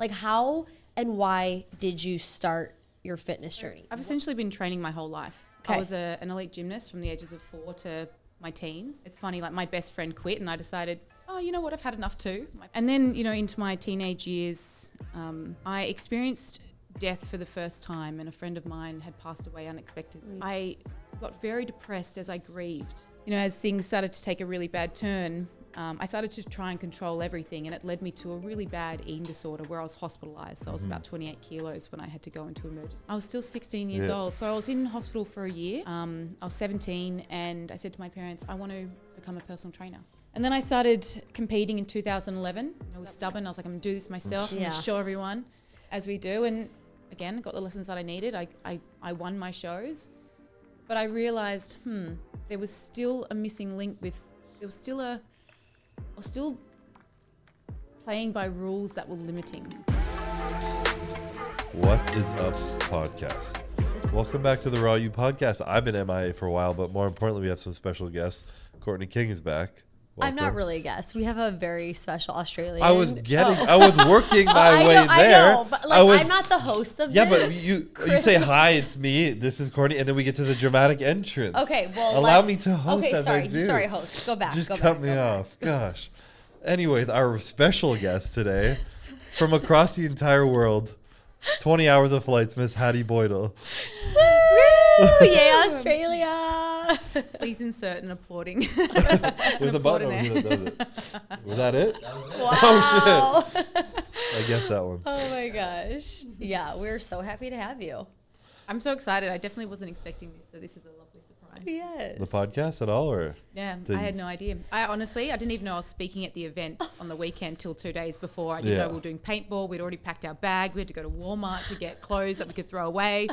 Like how and why did you start your fitness journey? I've essentially been training my whole life. Okay. I was an elite gymnast from the ages of 4 to my teens. It's funny, like my best friend quit and I decided, oh, you know what, I've had enough too. And then, you know, into my teenage years, I experienced death for the first time, and a friend of mine had passed away unexpectedly. I got very depressed as I grieved. You know, as things started to take a really bad turn, I started to try and control everything, and it led me to a really bad eating disorder where I was hospitalised. So I was about 28 kilos when I had to go into emergency. I was still 16 years old, so I was in hospital for a year. I was 17, and I said to my parents, I want to become a personal trainer. And then I started competing in 2011. I was stubborn. I was like, I'm going to do this myself. I'm going to show everyone, as we do. And again, I got the lessons that I needed. I won my shows. But I realised, there was still a missing link I was still playing by rules that were limiting. What is up, podcast? Welcome back to the Raw You podcast. I've been MIA for a while, but more importantly, we have some special guests. Courtney King is back. Welcome. I'm not really a guest. We have a very special Australian. I was working my way there. I know, but I'm not the host of this. Yeah, but you say hi, it's me, this is Courtney, and then we get to the dramatic entrance. Okay, well, allow me to host. Okay, as sorry, I do. sorry, host. Go back. Just go cut back, me go off. Gosh. Anyways, our special guest today, from across the entire world, 20 hours of flights, Miss Hattie Boydell. Woo! Yay, Australia! Please insert an applauding. There's a button over here that does it. Was that it? Wow. Oh, shit. I guess that one. Oh, my gosh. Yeah, we're so happy to have you. I'm so excited. I definitely wasn't expecting this, so this is a lovely surprise. Yes. The podcast at all, or? Yeah, I had no idea. I didn't even know I was speaking at the event on the weekend till 2 days before. I didn't know we were doing paintball. We'd already packed our bag. We had to go to Walmart to get clothes that we could throw away.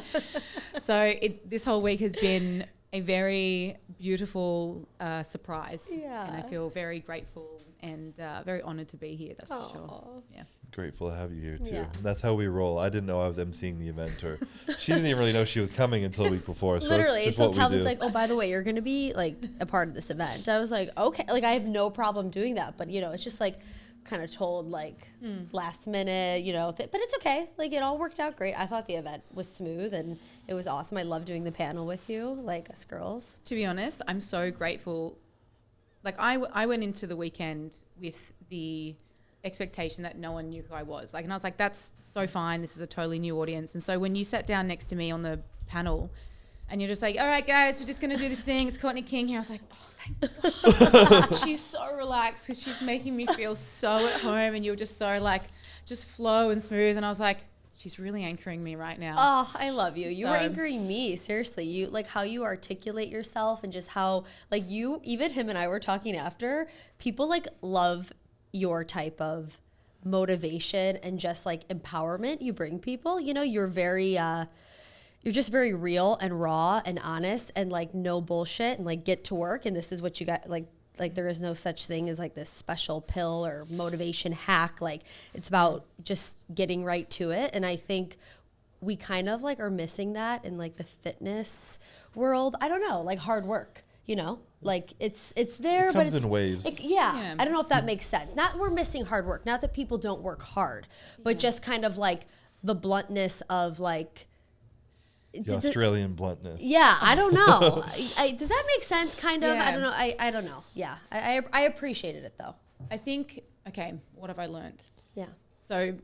So this whole week has been a very beautiful surprise. Yeah. And I feel very grateful and very honoured to be here, that's for sure. Yeah. Grateful to have you here too. Yeah. That's how we roll. I didn't know I was emceeing the event, or she didn't even really know she was coming until the week before. So literally, it's so Calvin's like, oh, by the way, you're going to be like a part of this event. I was like, okay, like I have no problem doing that, but you know, it's just like kind of told like last minute, you know, but it's okay. Like it all worked out great. I thought the event was smooth and it was awesome. I love doing the panel with you, like us girls. To be honest, I'm so grateful. Like I went into the weekend with the expectation that no one knew who I was. Like, and I was like, that's so fine. This is a totally new audience. And so when you sat down next to me on the panel and you're just like, all right, guys, we're just going to do this thing. It's Courtney King here. I was like, oh, thank God. She's so relaxed because she's making me feel so at home. And you're just so like, just flow and smooth. And I was like, she's really anchoring me right now. Oh, I love you. You were anchoring me. Seriously. You like how you articulate yourself and just how like you, even him and I were talking after, people like love your type of motivation and just like empowerment you bring people. You know, you're just very real and raw and honest and like no bullshit and like get to work. And this is what you got. Like there is no such thing as like this special pill or motivation hack. Like it's about just getting right to it. And I think we kind of like are missing that in like the fitness world. I don't know, like hard work, you know? Like it's there, but it's in waves. Yeah. I don't know if that makes sense. Not that we're missing hard work. Not that people don't work hard, but just kind of like the bluntness of like the Australian bluntness. Yeah, I don't know. Does that make sense? Kind of. Yeah. I don't know. I don't know. Yeah, I appreciated it though. I think, okay, what have I learned? Yeah. So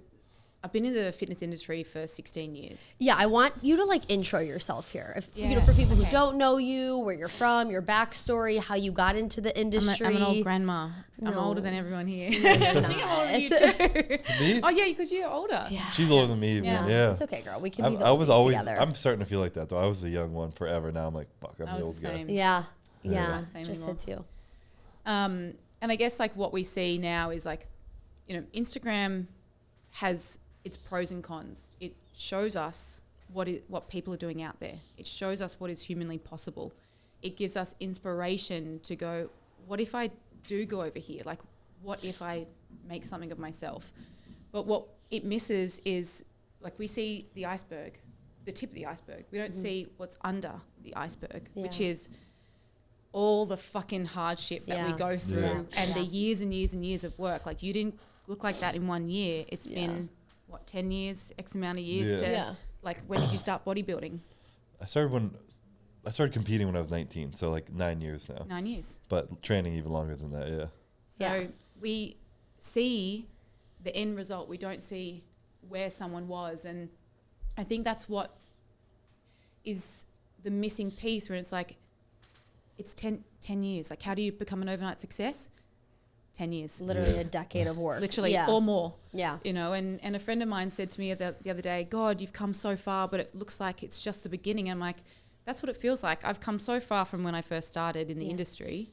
I've been in the fitness industry for 16 years. Yeah, I want you to like intro yourself here. If, you know, for people who don't know you, where you're from, your backstory, how you got into the industry. I'm an old grandma. No. I'm older than everyone here. No, you're not. I'm older than you too. Me? Oh yeah, because you're older. Yeah. She's older than me. Yeah. Yeah. It's okay, girl. We can be the I was oldies always. together. I'm starting to feel like that though. I was the young one forever. Now I'm like, fuck, I'm I the was old the same. guy. Yeah. Same Just anymore. hits you. And I guess like what we see now is like, you know, Instagram has its pros and cons. It shows us what people are doing out there. It shows us what is humanly possible. It gives us inspiration to go, what if I do go over here? Like, what if I make something of myself? But what it misses is, like, we see the iceberg, the tip of the iceberg. We don't see what's under the iceberg, which is all the fucking hardship that we go through and the years and years and years of work. Like, you didn't look like that in 1 year. It's been 10 years, X amount of years to like, when did you start bodybuilding? I started competing when I was 19, so like 9 years now. 9 years. But training even longer than that, yeah. So we see the end result. We don't see where someone was. And I think that's what is the missing piece, where it's like, it's 10 years. Like, how do you become an overnight success? 10 years. Literally a decade of work. Literally, or more. Yeah. You know, and a friend of mine said to me the other day, God, you've come so far, but it looks like it's just the beginning. And I'm like, that's what it feels like. I've come so far from when I first started in the industry,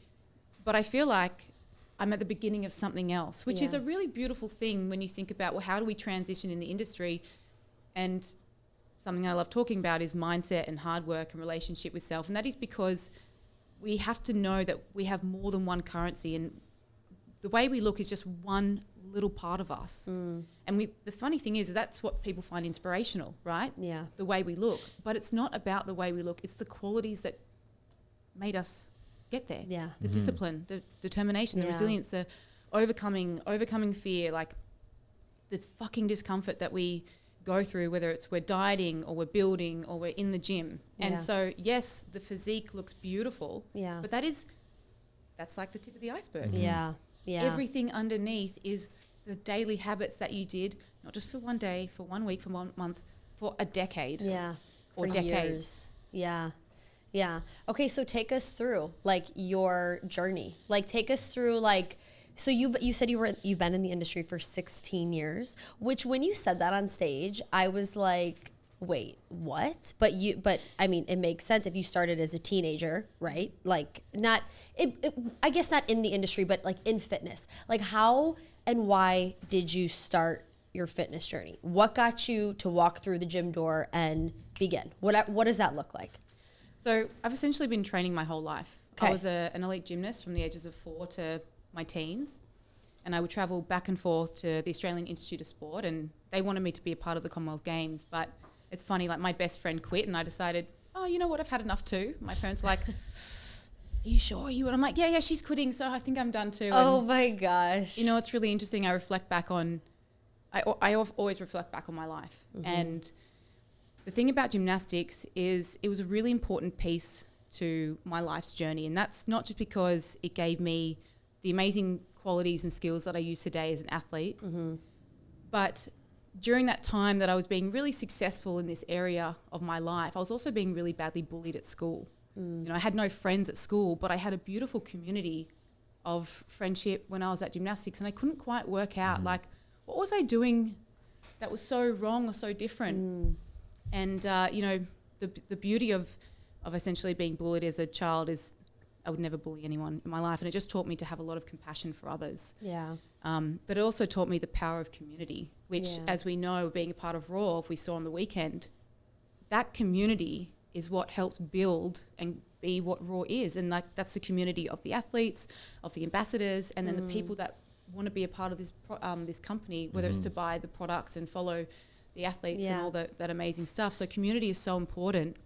but I feel like I'm at the beginning of something else, which is a really beautiful thing when you think about, well, how do we transition in the industry? And something I love talking about is mindset and hard work and relationship with self. And that is because we have to know that we have more than one currency, and the way we look is just one little part of us. And the funny thing is, that's what people find inspirational, right? Yeah. The way we look. But it's not about the way we look. It's the qualities that made us get there. Yeah. The discipline, the determination, the resilience, the overcoming fear, like the fucking discomfort that we go through, whether it's we're dieting or we're building or we're in the gym. And so, yes, the physique looks beautiful. Yeah. But that's like the tip of the iceberg. Yeah. Yeah. Everything underneath is the daily habits that you did, not just for one day, for 1 week, for 1 month, for a decade. Yeah. Or For decades. years. Yeah. Yeah. Okay, so take us through like your journey. Like take us through like, so you said you've been in the industry for 16 years, which when you said that on stage, I was like, wait, what? But I mean, it makes sense if you started as a teenager, right? Like I guess not in the industry, but like in fitness. Like how and why did you start your fitness journey? What got you to walk through the gym door and begin? What does that look like? So I've essentially been training my whole life. Okay. I was an elite gymnast from the ages of 4 to my teens. And I would travel back and forth to the Australian Institute of Sport, and they wanted me to be a part of the Commonwealth Games. But it's funny, like my best friend quit, and I decided, oh, you know what, I've had enough too. My parents were like, are you sure you? And I'm like, yeah, she's quitting, so I think I'm done too. Oh and, my gosh. you know, it's really interesting. I always reflect back on my life. And the thing about gymnastics is it was a really important piece to my life's journey. And that's not just because it gave me the amazing qualities and skills that I use today as an athlete, but during that time that I was being really successful in this area of my life, I was also being really badly bullied at school. You know, I had no friends at school, but I had a beautiful community of friendship when I was at gymnastics, and I couldn't quite work out, like, what was I doing that was so wrong or so different? And, you know, the beauty of essentially being bullied as a child is I would never bully anyone in my life, and it just taught me to have a lot of compassion for others. Yeah. But it also taught me the power of community, which, as we know, being a part of Raw, if we saw on the weekend, that community is what helps build and be what Raw is. And like that's the community of the athletes, of the ambassadors, and then the people that want to be a part of this this company, whether it's to buy the products and follow the athletes and all that amazing stuff. So community is so important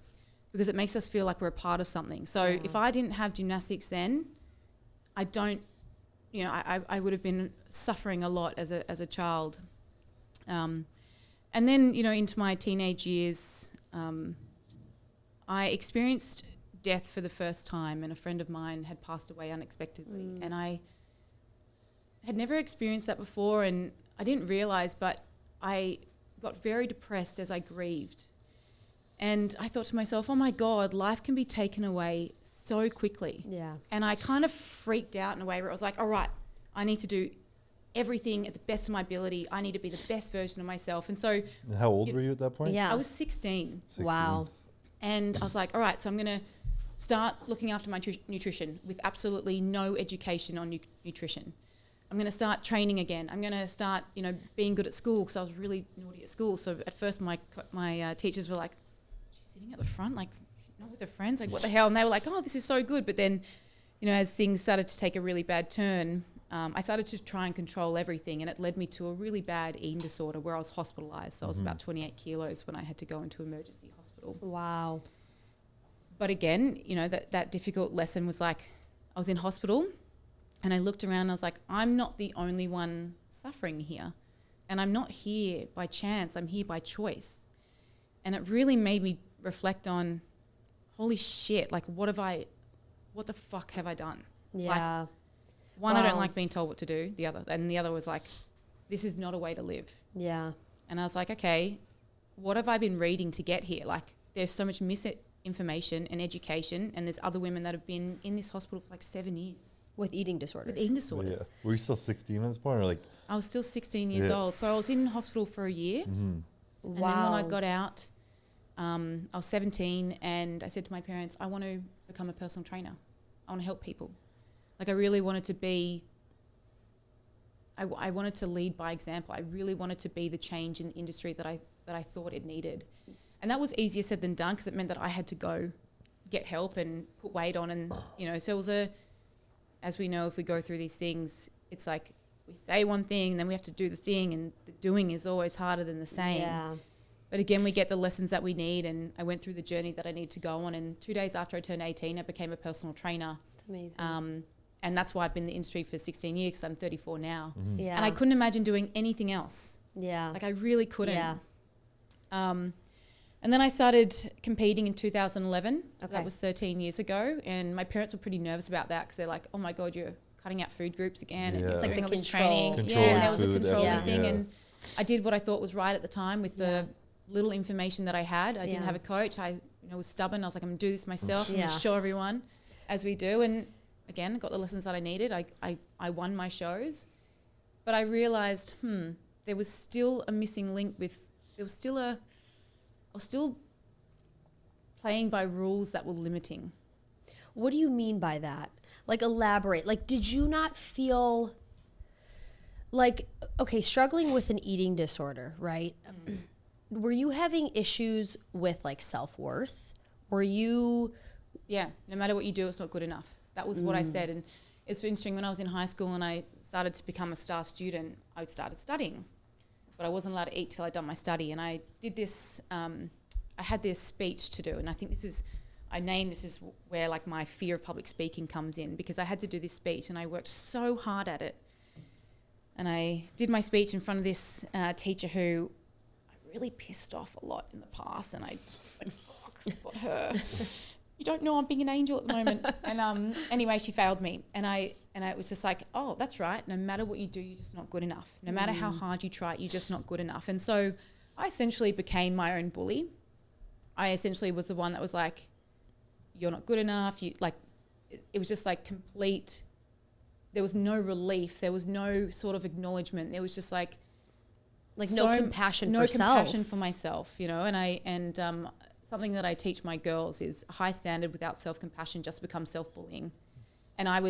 because it makes us feel like we're a part of something. So if I didn't have gymnastics then, I would have been suffering a lot as a child. And then, you know, into my teenage years, I experienced death for the first time, and a friend of mine had passed away unexpectedly. And I had never experienced that before, and I didn't realize, but I got very depressed as I grieved. And I thought to myself, oh my God, life can be taken away so quickly. Yeah. And I kind of freaked out in a way where I was like, all right, I need to do everything at the best of my ability. I need to be the best version of myself. And so... And how old were you at that point? Yeah. I was 16. Wow. And I was like, all right, so I'm going to start looking after my nutrition with absolutely no education on nutrition. I'm going to start training again. I'm going to start, you know, being good at school because I was really naughty at school. So at first my teachers were like, she's sitting at the front, like not with her friends, like what the hell? And they were like, oh, this is so good. But then, you know, as things started to take a really bad turn, I started to try and control everything, and it led me to a really bad eating disorder where I was hospitalised. So I was about 28 kilos when I had to go into emergency hospital. Wow. But again, you know, that difficult lesson was like, I was in hospital and I looked around and I was like, I'm not the only one suffering here. And I'm not here by chance. I'm here by choice. And it really made me reflect on, holy shit, like what the fuck have I done? Yeah. Like, one, I don't like being told what to do. The other was like, this is not a way to live. Yeah. And I was like, okay, what have I been reading to get here? Like, there's so much misinformation and education, and there's other women that have been in this hospital for like 7 years. With eating disorders. Yeah. Were you still 16 at this point, or like? I was still 16 years old. So I was in hospital for a year. Mm-hmm. And then when I got out, I was 17, and I said to my parents, I want to become a personal trainer. I want to help people. Like, I really wanted to be, I wanted to lead by example. I really wanted to be the change in the industry that I thought it needed. And that was easier said than done, because it meant that I had to go get help and put weight on. And, so it was as we know, if we go through these things, it's like we say one thing and then we have to do the thing, and the doing is always harder than the saying. Yeah. But again, we get the lessons that we need, and I went through the journey that I need to go on. And 2 days after I turned 18, I became a personal trainer. It's amazing. And that's why I've been in the industry for 16 years, because I'm 34 now. Mm-hmm. Yeah. And I couldn't imagine doing anything else. Yeah. Like, I really couldn't. Yeah. And then I started competing in 2011. So Okay. that was 13 years ago. And my parents were pretty nervous about that, because they're like, oh my God, you're cutting out food groups again. And Yeah. it's like Like all the this control. training. Controlling Yeah, there was a food, controlling everything, thing. yeah. And I did what I thought was right at the time with the Yeah. little information that I had. I didn't Yeah. have a coach. I was stubborn. I was like, I'm going to do this myself. I'm Yeah. going to show everyone as we do. And again, I got the lessons that I needed. I won my shows. But I realized, there was still a missing link I was still playing by rules that were limiting. What do you mean by that? Like, elaborate. Like, did you not feel like, okay, struggling with an eating disorder, right? Were you having issues with like self-worth? Were you? Yeah, no matter what you do, it's not good enough. That was what I said. And it's interesting, when I was in high school and I started to become a star student, I started studying. But I wasn't allowed to eat till I'd done my study. And I did this, I had this speech to do. And I think this is where like my fear of public speaking comes in, because I had to do this speech and I worked so hard at it. And I did my speech in front of this teacher who I really pissed off a lot in the past. And I like, fuck, got her. You don't know I'm being an angel at the moment. And anyway, she failed me. And it was just like, oh, that's right. No matter what you do, you're just not good enough. No matter how hard you try, you're just not good enough. And so I essentially became my own bully. I essentially was the one that was like, you're not good enough. It was just like complete. There was no relief. There was no sort of acknowledgement. There was just like no compassion for self. No compassion for myself, and something that I teach my girls is high standard without self-compassion just becomes self-bullying. And I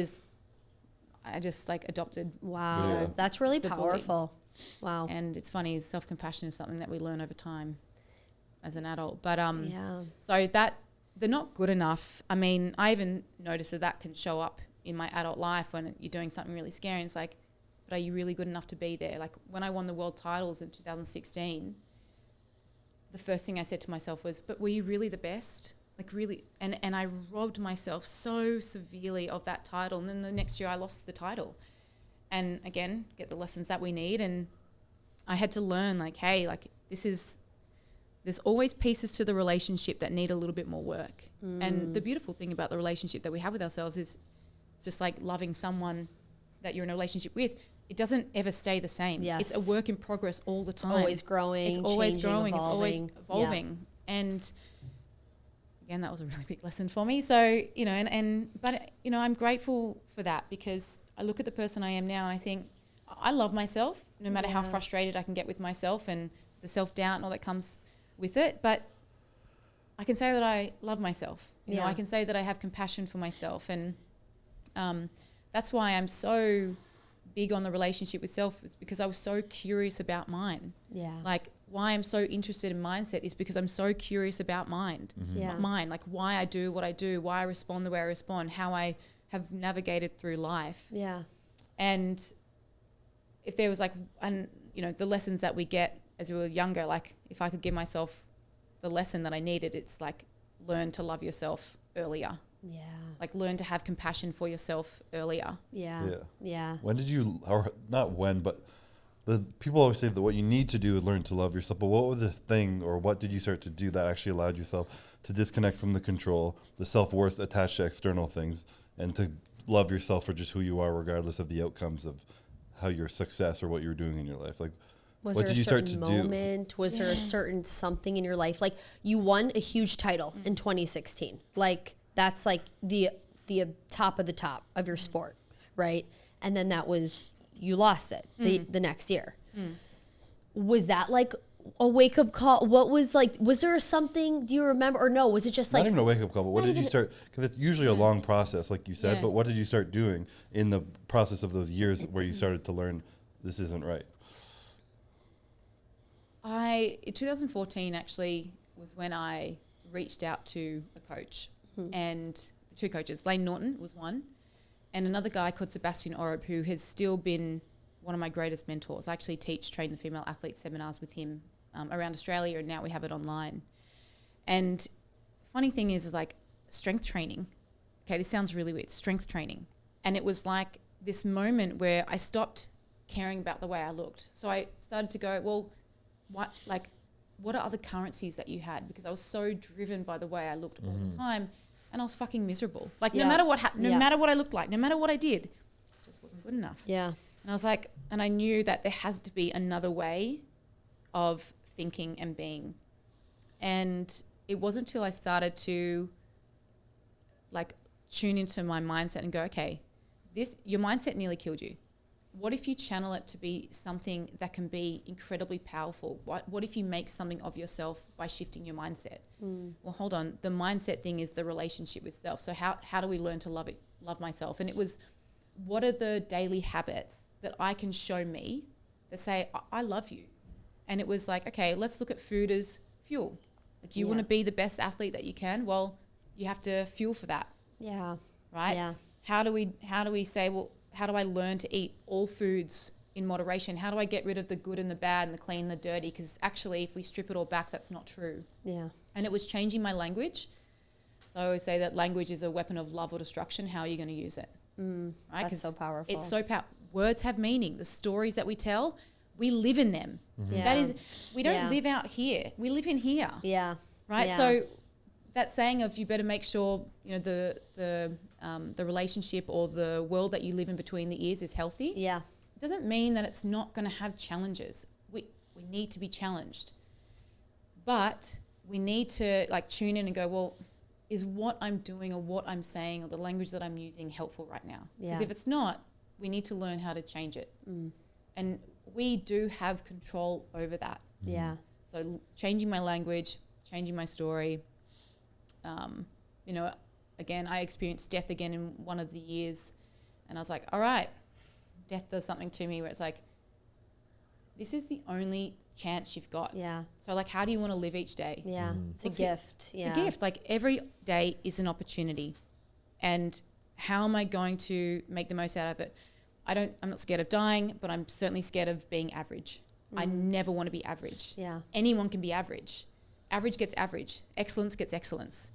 just like adopted. Wow. Yeah. That's really the powerful. Wow. And it's funny, self-compassion is something that we learn over time as an adult. But Yeah. so that they're not good enough. I mean, I even noticed that can show up in my adult life when you're doing something really scary. And it's like, but are you really good enough to be there? Like when I won the world titles in 2016, the first thing I said to myself was, but were you really the best? Like really? And I robbed myself so severely of that title. And then the next year I lost the title. And again, get the lessons that we need. And I had to learn like, hey, like there's always pieces to the relationship that need a little bit more work. And the beautiful thing about the relationship that we have with ourselves is it's just like loving someone that you're in a relationship with. It doesn't ever stay the same. Yes. It's a work in progress all the time. Always growing. It's always changing, growing. evolving. It's always evolving. Yeah. And again, that was a really big lesson for me. So, but I'm grateful for that, because I look at the person I am now and I think I love myself, no matter how frustrated I can get with myself and the self-doubt and all that comes with it. But I can say that I love myself. You know, I can say that I have compassion for myself. And that's why I'm so big on the relationship with self, is because I was so curious about mine. Yeah. Like why I'm so interested in mindset is because I'm so curious about mind. Mm-hmm. Yeah. Mine, like why I do what I do, why I respond the way I respond, how I have navigated through life. Yeah. And if there was like, the lessons that we get as we were younger, like if I could give myself the lesson that I needed, it's like learn to love yourself earlier. Yeah. Like learn to have compassion for yourself earlier. Yeah. Yeah. When did you, or not when, but people always say that what you need to do is learn to love yourself, but what was the thing, or what did you start to do that actually allowed yourself to disconnect from the control, the self-worth attached to external things, and to love yourself for just who you are, regardless of the outcomes of how your success or what you're doing in your life? Like, Was what there did a you start certain to do? moment? Was there a certain something in your life? Like, you won a huge title in 2016. Like, that's like the top of the top of your sport, right? And then that was, you lost it the next year. Was that like a wake up call? What was like, was there something, do you remember, or no, was it just like, Not even a wake up call, but what did you start? Because it's usually a long process, like you said, Yeah. but what did you start doing in the process of those years where you started to learn this isn't right? In 2014 actually was when I reached out to a coach, and the two coaches, Lane Norton was one, and another guy called Sebastian Orup, who has still been one of my greatest mentors. I actually train the female athlete seminars with him around Australia, and now we have it online. And funny thing is like strength training. Okay, this sounds really weird, strength training. And it was like this moment where I stopped caring about the way I looked. So I started to go, well, what are other currencies that you had? Because I was so driven by the way I looked all the time, and I was fucking miserable. Like no matter what happened, no matter what I looked like, no matter what I did, it just wasn't good enough. yeah, And I was like, and I knew that there had to be another way of thinking and being. And it wasn't until I started to like tune into my mindset and go, okay, your mindset nearly killed you. What if you channel it to be something that can be incredibly powerful? What if you make something of yourself by shifting your mindset? Well, hold on. The mindset thing is the relationship with self. So how do we learn to love myself? And it was, what are the daily habits that I can show me that say, I love you? And it was like, okay, let's look at food as fuel. Like you want to be the best athlete that you can. Well, you have to fuel for that. yeah, Right? yeah, How do we say, well, how do I learn to eat all foods in moderation? How do I get rid of the good and the bad and the clean and the dirty? Because actually, if we strip it all back, that's not true. yeah, And it was changing my language. So I always say that language is a weapon of love or destruction. How are you going to use it? Right? that's so powerful. It's so powerful. Words have meaning. The stories that we tell, we live in them. Yeah. That is, we don't live out here. We live in here. Yeah. Right. Yeah. So that saying of you better make sure, the relationship or the world that you live in between the ears is healthy. Yeah. It doesn't mean that it's not going to have challenges. We need to be challenged, but we need to like tune in and go, well, is what I'm doing or what I'm saying or the language that I'm using helpful right now? Because if it's not, we need to learn how to change it. And we do have control over that. Yeah. So changing my language, changing my story. Again, I experienced death again in one of the years, and I was like, all right, death does something to me where it's like, this is the only chance you've got. Yeah. So like, how do you want to live each day? Yeah. It's a What's gift. Yeah. A gift. Like every day is an opportunity, and how am I going to make the most out of it? I'm not scared of dying, but I'm certainly scared of being average. I never want to be average. Yeah. Anyone can be average. Average gets average. Excellence gets excellence.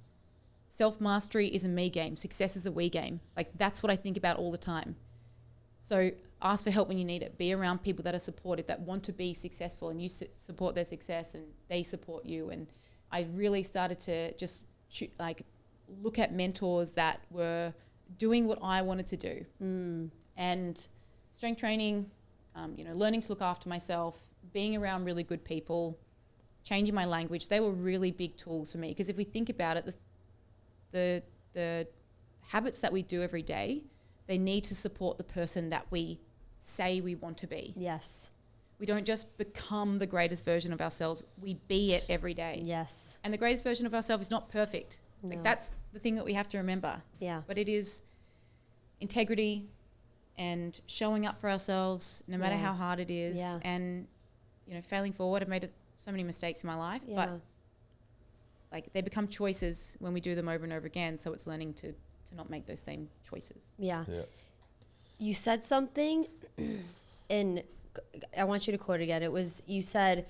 Self-mastery is a me game. Success is a we game. Like that's what I think about all the time. So ask for help when you need it. Be around people that are supportive, that want to be successful, and you support their success and they support you. And I really started to just look at mentors that were doing what I wanted to do. And strength training, learning to look after myself, being around really good people, changing my language, they were really big tools for me. Because if we think about it, the habits that we do every day, they need to support the person that we say we want to be. Yes. We don't just become the greatest version of ourselves. We be it every day. Yes. And the greatest version of ourselves is not perfect. No. Like that's the thing that we have to remember. Yeah. But it is integrity and showing up for ourselves no matter how hard it is. Yeah. And, failing forward. I've made so many mistakes in my life, but they become choices when we do them over and over again. So it's learning to not make those same choices. Yeah. Yeah. You said something, and I want you to quote again. It was, you said,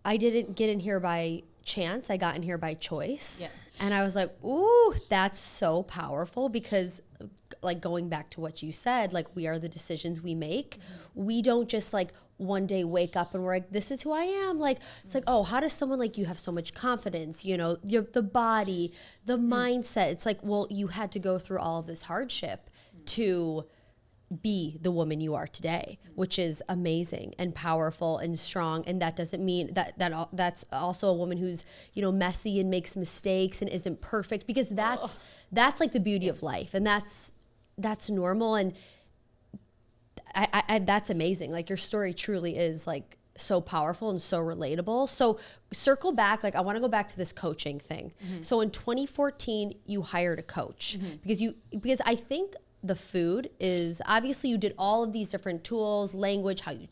I didn't get in here by chance. I got in here by choice. Yeah. And I was like, ooh, that's so powerful, because like going back to what you said, like we are the decisions we make. We don't just like one day wake up and we're like, this is who I am. Like, it's like, oh, how does someone like you have so much confidence? You know, the body, the mindset. It's like, well, you had to go through all of this hardship to be the woman you are today, which is amazing and powerful and strong. And that doesn't mean that's also a woman who's, you know, messy and makes mistakes and isn't perfect, because that's like the beauty of life, and that's normal. And I that's amazing. Like your story truly is like so powerful and so relatable. So circle back, like I want to go back to this coaching thing. So in 2014, you hired a coach because I think the food is, obviously you did all of these different tools, language, how you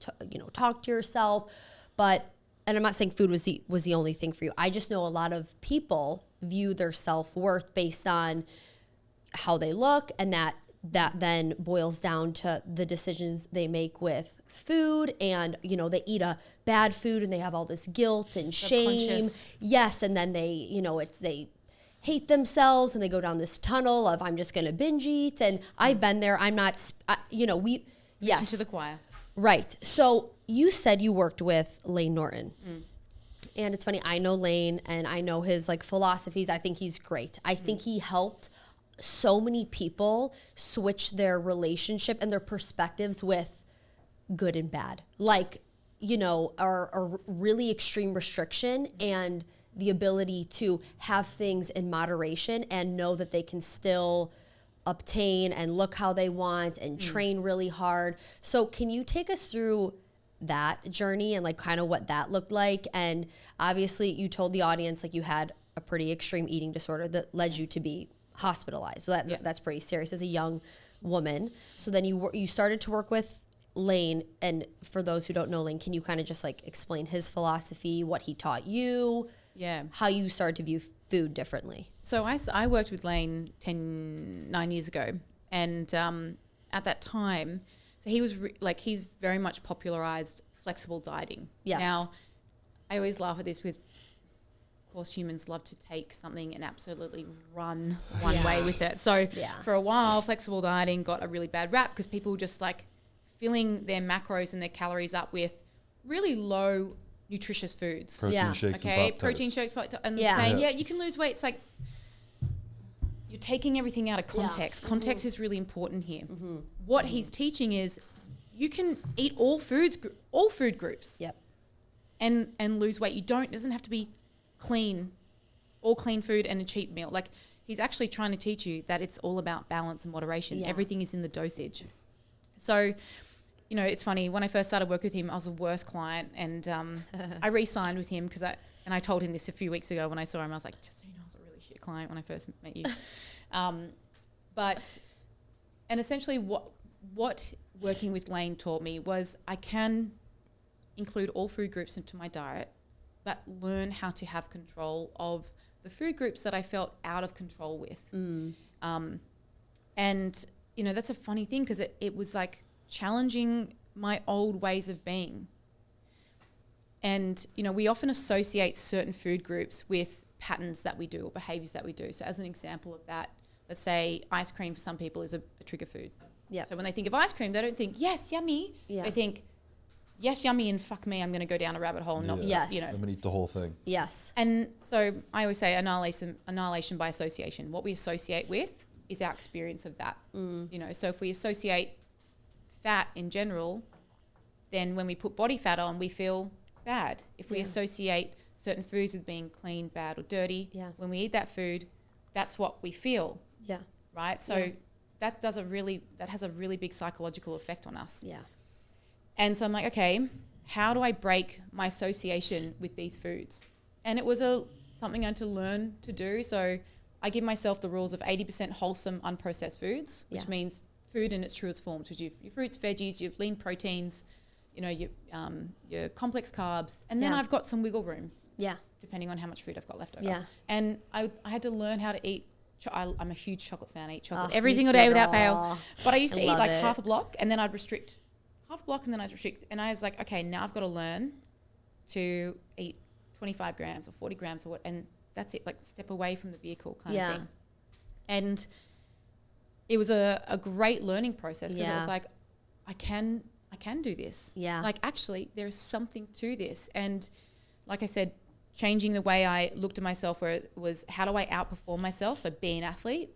talk to yourself, but, and I'm not saying food was the only thing for you. I just know a lot of people view their self-worth based on how they look, and that then boils down to the decisions they make with food, and you know, they eat a bad food and they have all this guilt and shame. Yes, and then they hate themselves and they go down this tunnel of I'm just going to binge eat. And I've been there. I'm not, Listen to the choir. Right. So you said you worked with Layne Norton. And it's funny, I know Layne and I know his like philosophies. I think he's great. I think he helped so many people switch their relationship and their perspectives with good and bad. Like, you know, a really extreme restriction and the ability to have things in moderation and know that they can still obtain and look how they want and train really hard. So can you take us through that journey and like kind of what that looked like? And obviously you told the audience like you had a pretty extreme eating disorder that led you to be hospitalized. So that's pretty serious as a young woman. So then you started to work with Layne, and for those who don't know Layne, can you kind of just like explain his philosophy, what he taught you? Yeah. How you started to view food differently. So I worked with Layne 9 years ago. And at that time, so he was he's very much popularized flexible dieting. Yes. Now, I always laugh at this because, of course, humans love to take something and absolutely run one way with it. So for a while, flexible dieting got a really bad rap because people just like filling their macros and their calories up with really low nutritious foods. Protein shakes and Pop-Tarts. Protein shakes, and saying, you can lose weight. It's like you're taking everything out of context. Context is really important here. What he's teaching is you can eat all food groups. Yep. And lose weight. It doesn't have to be clean, all clean food and a cheap meal. Like he's actually trying to teach you that it's all about balance and moderation. Yeah. Everything is in the dosage. So, you know, it's funny, when I first started working with him, I was the worst client, and I re-signed with him because I told him this a few weeks ago when I saw him. I was like, just so you know, I was a really shit client when I first met you. And essentially what working with Layne taught me was I can include all food groups into my diet, but learn how to have control of the food groups that I felt out of control with. And, you know, that's a funny thing because it was like challenging my old ways of being. And, you know, we often associate certain food groups with patterns that we do or behaviors that we do. So as an example of that, let's say ice cream for some people is a trigger food. Yeah. So when they think of ice cream, they don't think, yes, yummy. Yeah. They think, yes, yummy, and fuck me, I'm going to go down a rabbit hole and not, you know. I'm going to eat the whole thing. Yes. And so I always say annihilation by association. What we associate with is our experience of that. You know, so if we associate fat in general, then when we put body fat on, we feel bad. If we associate certain foods with being clean, bad, or dirty, when we eat that food, that's what we feel. Yeah. Right? So that has a really big psychological effect on us. Yeah. And so I'm like, okay, how do I break my association with these foods? And it was something I had to learn to do. So I give myself the rules of 80% wholesome, unprocessed foods, which means food in its truest forms, which your fruits, veggies, your lean proteins, you know, your complex carbs, and then I've got some wiggle room. Yeah. Depending on how much food I've got left over. Yeah. And I had to learn how to eat. I'm a huge chocolate fan. I eat chocolate every single day without fail. But I used to eat like half a block, and then I'd restrict half a block, and then I'd restrict. And I was like, okay, now I've got to learn to eat 25 grams or 40 grams or what, and that's it, like step away from the vehicle kind of thing. And it was a great learning process because it was like, I can do this. Yeah. Like actually there's something to this. And like I said, changing the way I looked at myself, where it was, how do I outperform myself? So be an athlete.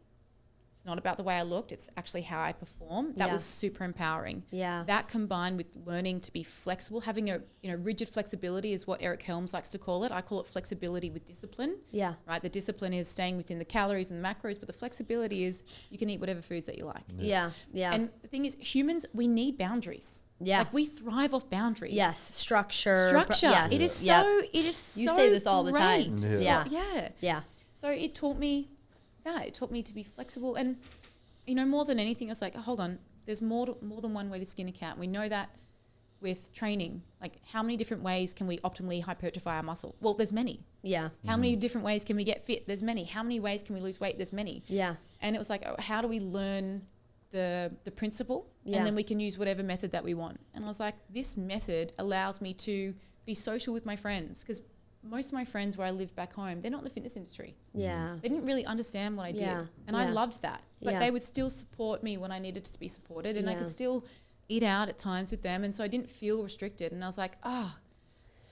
It's not about the way I looked. It's actually how I perform. That was super empowering. Yeah. That combined with learning to be flexible, having a, rigid flexibility is what Eric Helms likes to call it. I call it flexibility with discipline. Yeah. Right. The discipline is staying within the calories and the macros, but the flexibility is you can eat whatever foods that you like. Yeah. Yeah. And the thing is, humans, we need boundaries. Yeah. Like we thrive off boundaries. Yes. Structure. Yes. It is so, it is You so say this all the time. great. Yeah. Yeah. Yeah. So it taught me that. It taught me to be flexible. And, more than anything, it's like, hold on, there's more than one way to skin a cat. We know that with training. Like, how many different ways can we optimally hypertrophy our muscle? Well, there's many. Yeah. How many different ways can we get fit? There's many. How many ways can we lose weight? There's many. Yeah. And it was like, how do we learn the principle? Yeah. And then we can use whatever method that we want. And I was like, this method allows me to be social with my friends, because most of my friends where I lived back home, they're not in the fitness industry. Yeah. They didn't really understand what I did. Yeah. And I loved that. But Yeah. they would still support me when I needed to be supported, and I Yeah. could still eat out at times with them. And so I didn't feel restricted. And I was like,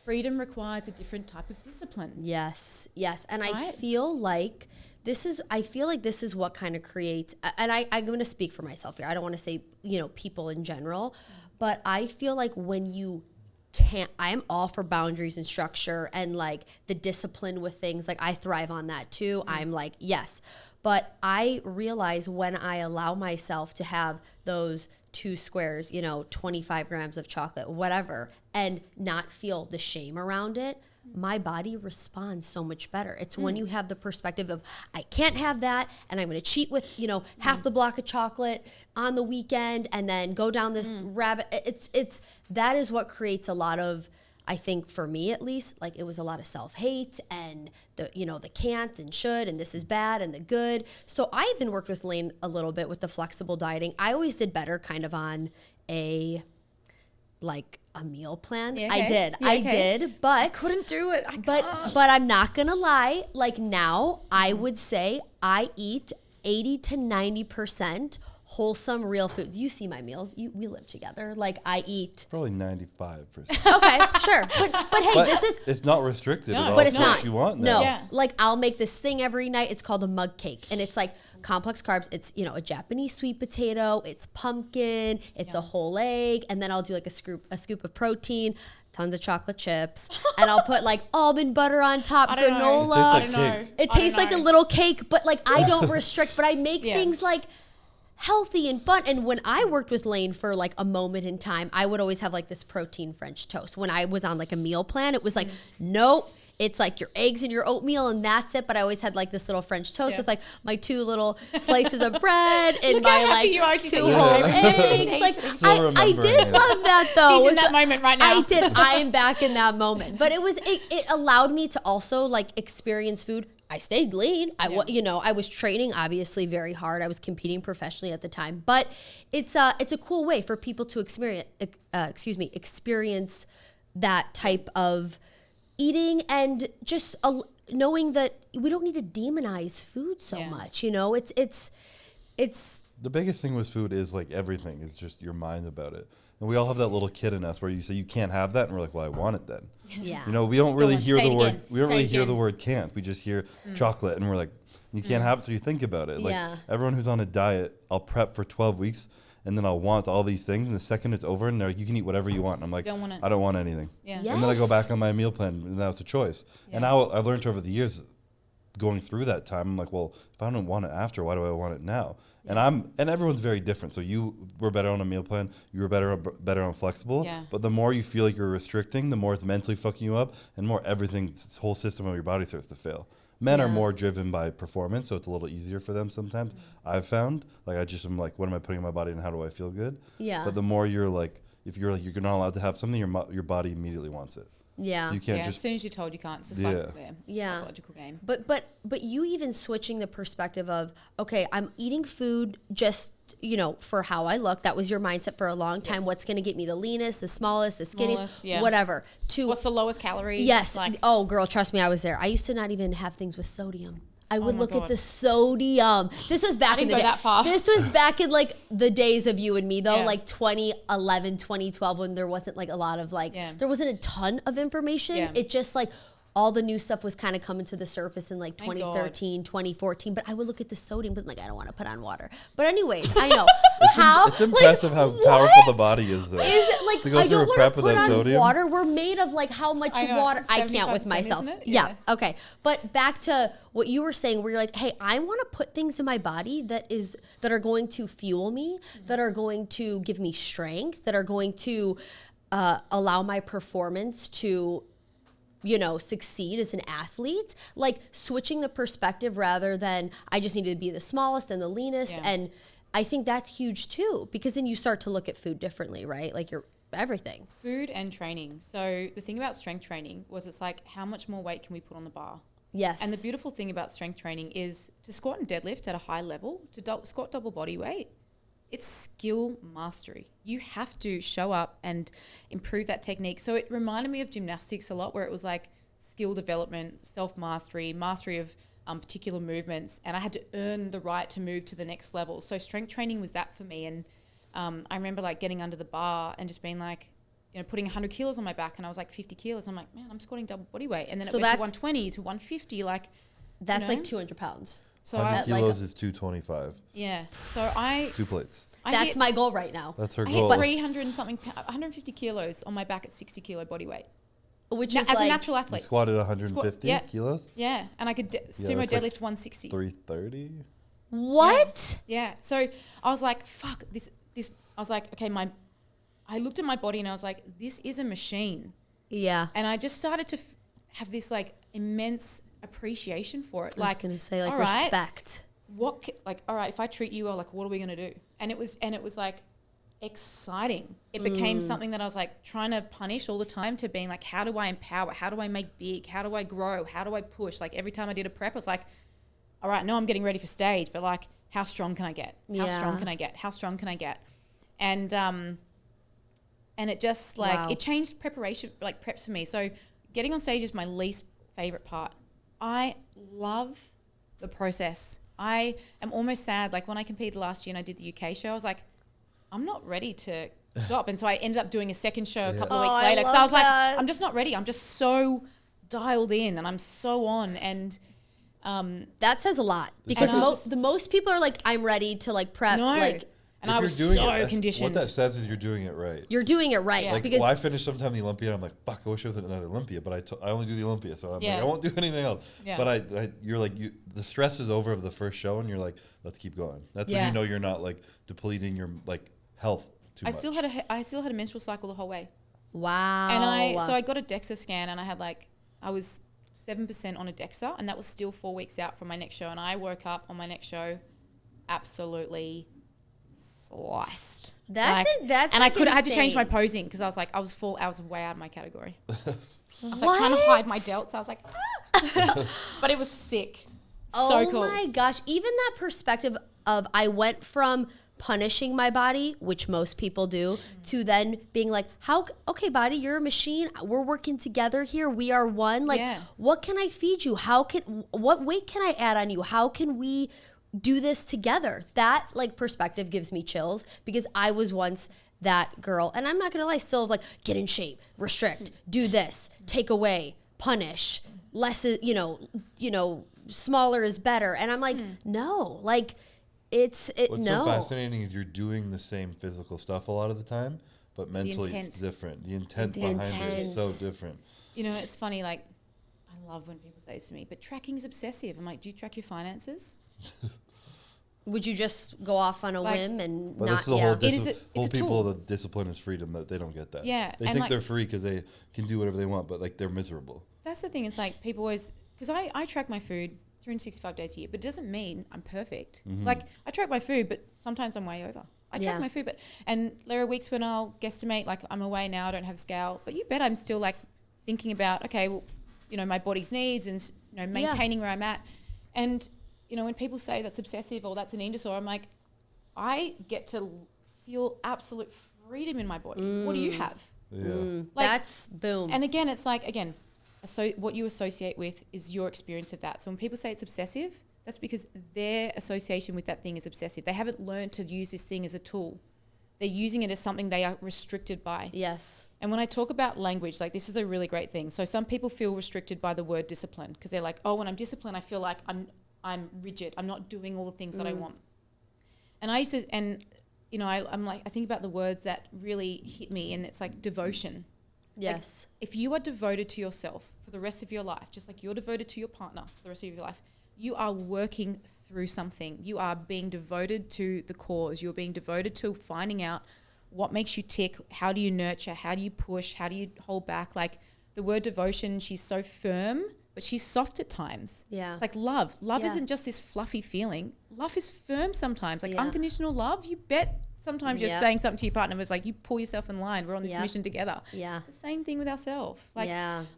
freedom requires a different type of discipline. Yes. Yes. And I Right? feel like this is what kind of creates, and I'm going to speak for myself here. I don't want to say, people in general, but I feel like when you I'm all for boundaries and structure and like the discipline with things. Like I thrive on that too. I'm like, yes. But I realize when I allow myself to have those 2 squares, 25 grams of chocolate, whatever, and not feel the shame around it, my body responds so much better. It's when you have the perspective of, I can't have that, and I'm going to cheat with, half the block of chocolate on the weekend and then go down this rabbit. That is what creates a lot of, I think for me at least, like it was a lot of self-hate and the can't and should and this is bad and the good. So I even worked with Lane a little bit with the flexible dieting. I always did better kind of on a meal plan. Yeah, I okay. did, but I couldn't do it. but I'm not gonna lie. Like now, I would say I eat 80 to 90% wholesome, real foods. You see my meals. We live together. Like I eat. Probably 95%. Okay, sure. But hey, this is. It's not restricted at all. But it's what not. you want No, now. Yeah. like I'll make this thing every night. It's called a mug cake, and it's like complex carbs. It's a Japanese sweet potato. It's pumpkin. It's a whole egg, and then I'll do like a scoop of protein, tons of chocolate chips, and I'll put like almond butter on top, I don't know. granola. It tastes like cake. It tastes like a little cake, but like I don't restrict, but I make things like healthy and fun. And when I worked with Lane for like a moment in time, I would always have like this protein French toast. When I was on like a meal plan, it was like, nope, it's like your eggs and your oatmeal and that's it. But I always had like this little French toast with like my 2 little slices of bread and my like 2 whole eggs. Like I did love that though. She's in that moment right now. I did. I am back in that moment. But it allowed me to also like experience food. I stayed lean. I was training obviously very hard. I was competing professionally at the time, but it's a cool way for people to experience that type of eating and just knowing that we don't need to demonize food so much. It's The biggest thing with food is like everything is just your mind about it. And we all have that little kid in us where you say you can't have that, and we're like, well, I want it then. yeah. We don't really hear say the it word. again. We don't Say really it hear the again. word can't. We just hear chocolate, and we're like, you can't have it, so you think about it. Like Yeah. everyone who's on a diet, I'll prep for 12 weeks, and then I'll want all these things. And the second it's over, and they're like, you can eat whatever you want. And I'm like, Don't want it. I don't want anything. Yeah. Yeah. And then I go Yes. back on my meal plan, and now it's a choice. And now I've learned over the years, going through that time, I'm like, well, if I don't want it after, why do I want it now? And everyone's very different. So you were better on a meal plan. You were better on flexible. Yeah. But the more you feel like you're restricting, the more it's mentally fucking you up, and more this whole system of your body starts to fail. Men are more driven by performance, so it's a little easier for them sometimes. I've found, like, I just am like, what am I putting in my body, and how do I feel good? Yeah. But the more you're like, if you're like, you're not allowed to have something, your body immediately wants it. Yeah. You can't As just. soon as you're told you can't, it's a psychological game. But you even switching the perspective of, okay, I'm eating food just, for how I look. That was your mindset for a long time. What's going to get me the leanest, the smallest, the skinniest, whatever. What's the lowest calorie? Yes. Oh, girl, trust me, I was there. I used to not even have things with sodium. I would look at the sodium. This was back in the day. That far. This was back in like the days of you and me though, like 2011, 2012, when there wasn't like a lot of there wasn't a ton of information. Yeah. It just like all the new stuff was kind of coming to the surface in like 2013, 2014. But I would look at the sodium, but like, I don't want to put on water. But anyways, I know it's impressive how powerful the body is though. Is it like, to go I through don't a want prep to with put that on sodium? water. We're made of like how much water. I can't with myself. Isn't it? Yeah. Okay. But back to what you were saying, where you're like, hey, I want to put things in my body that are going to fuel me, that are going to give me strength, that are going to allow my performance to succeed as an athlete, like switching the perspective rather than I just need to be the smallest and the leanest. Yeah. And I think that's huge too, because then you start to look at food differently, right? Like your everything. Food and training. So the thing about strength training was it's like, how much more weight can we put on the bar? Yes. And the beautiful thing about strength training is to squat and deadlift at a high level, to squat double body weight. It's skill mastery. You have to show up and improve that technique. So it reminded me of gymnastics a lot, where it was like skill development, self-mastery, mastery of particular movements, and I had to earn the right to move to the next level. So strength training was that for me. And I remember like getting under the bar and just being like, putting 100 kilos on my back, and I was like 50 kilos. I'm like, man, I'm squatting double body weight. And then it went to 120 to 150. Like, that's like 200 pounds. So 100 kilos is 225. Yeah. So 2 plates. That's my goal right now. That's her I goal. hit 300 and something, 150 kilos on my back at 60 kilo body weight. Which is as like, a natural athlete. You squatted 150 kilos? Yeah. And I could sumo deadlift 160. 330? What? Yeah. So I was like, fuck this. I was like, okay, I looked at my body and I was like, this is a machine. Yeah. And I just started to have this like immense appreciation for it. I was going to say like respect. All right, if I treat you well, like what are we going to do? And it was like exciting. It became something that I was like trying to punish all the time, to being like, how do I empower? How do I make big? How do I grow? How do I push? Like every time I did a prep, I was like, all right, no, I'm getting ready for stage, but like, how strong can I get? How strong can I get? How strong can I get? And it just like, it changed preparation, like preps for me. So getting on stage is my least favorite part. I love the process. I am almost sad. Like when I competed last year and I did the UK show, I was like, I'm not ready to stop. And so I ended up doing a second show a couple of weeks later. Because I was like, I'm just not ready. I'm just so dialed in and I'm so on. And that says a lot, because most people are like, I'm ready to like prep. No. Like, and I was so conditioned. What that says is you're doing it right. You're doing it right. Yeah. Like, because I finished sometime the Olympia and I'm like, fuck, I wish I was at another Olympia, but I only do the Olympia, so I'm like, I won't do anything else. Yeah. But you're like, the stress is over of the first show and you're like, let's keep going. That's when you know you're not like depleting your like health too much. I still had a menstrual cycle the whole way. Wow. And I got a DEXA scan and I was 7% on a DEXA, and that was still 4 weeks out from my next show. And I woke up on my next show absolutely sliced. That's and I had to change my posing because I was way out of my category. I was like trying to hide my delts. I was like, but it was sick. So cool. Oh my gosh. Even that perspective of, I went from punishing my body, which most people do, to then being like, okay, body, you're a machine. We're working together here. We are one. Like, what can I feed you? What weight can I add on you? How can we do this together? That like perspective gives me chills, because I was once that girl, and I'm not gonna lie, still like, get in shape, restrict, do this, take away, punish, less is, smaller is better. And I'm like, no, like What's so fascinating is you're doing the same physical stuff a lot of the time, but mentally it's different. The intent behind it is so different. It's funny, like, I love when people say this to me, but tracking is obsessive. I'm like, do you track your finances? Would you just go off on a whim and but not? This is the whole people, the discipline is freedom, that they don't get that. Yeah. They think they're free because they can do whatever they want, but like they're miserable. That's the thing. It's like people always, because I track my food 365 days a year, but it doesn't mean I'm perfect. Mm-hmm. Like, I track my food, but sometimes I'm way over. I track my food, and there are weeks when I'll guesstimate, like, I'm away now, I don't have scale, but you bet I'm still like thinking about, okay, well, you know, my body's needs and, you know, maintaining where I'm at. And, you know, when people say that's obsessive or that's an eating disorder, I'm like, I get to feel absolute freedom in my body. What do you have? Yeah. Like, That's boom. And again, it's like, again, so what you associate with is your experience of that. So when people say it's obsessive, that's because their association with that thing is obsessive. They haven't learned to use this thing as a tool. They're using it as something they are restricted by. Yes. And when I talk about language, like this is a really great thing. So some people feel restricted by the word discipline because they're like, oh, when I'm disciplined, I feel like I'm rigid. I'm not doing all the things that I want. And I used to, and you know, I'm like, I think about the words that really hit me, and it's like devotion. Yes. Like, if you are devoted to yourself for the rest of your life, just like you're devoted to your partner for the rest of your life, you are working through something. You are being devoted to the cause. You're being devoted to finding out what makes you tick. How do you nurture? How do you push? How do you hold back? Like the word devotion, she's so firm, but she's soft at times. Yeah. It's like love. Love isn't just this fluffy feeling. Love is firm sometimes. Like unconditional love, you bet sometimes you're saying something to your partner, but it's like you pull yourself in line. We're on this mission together. Yeah. The same thing with ourselves. Like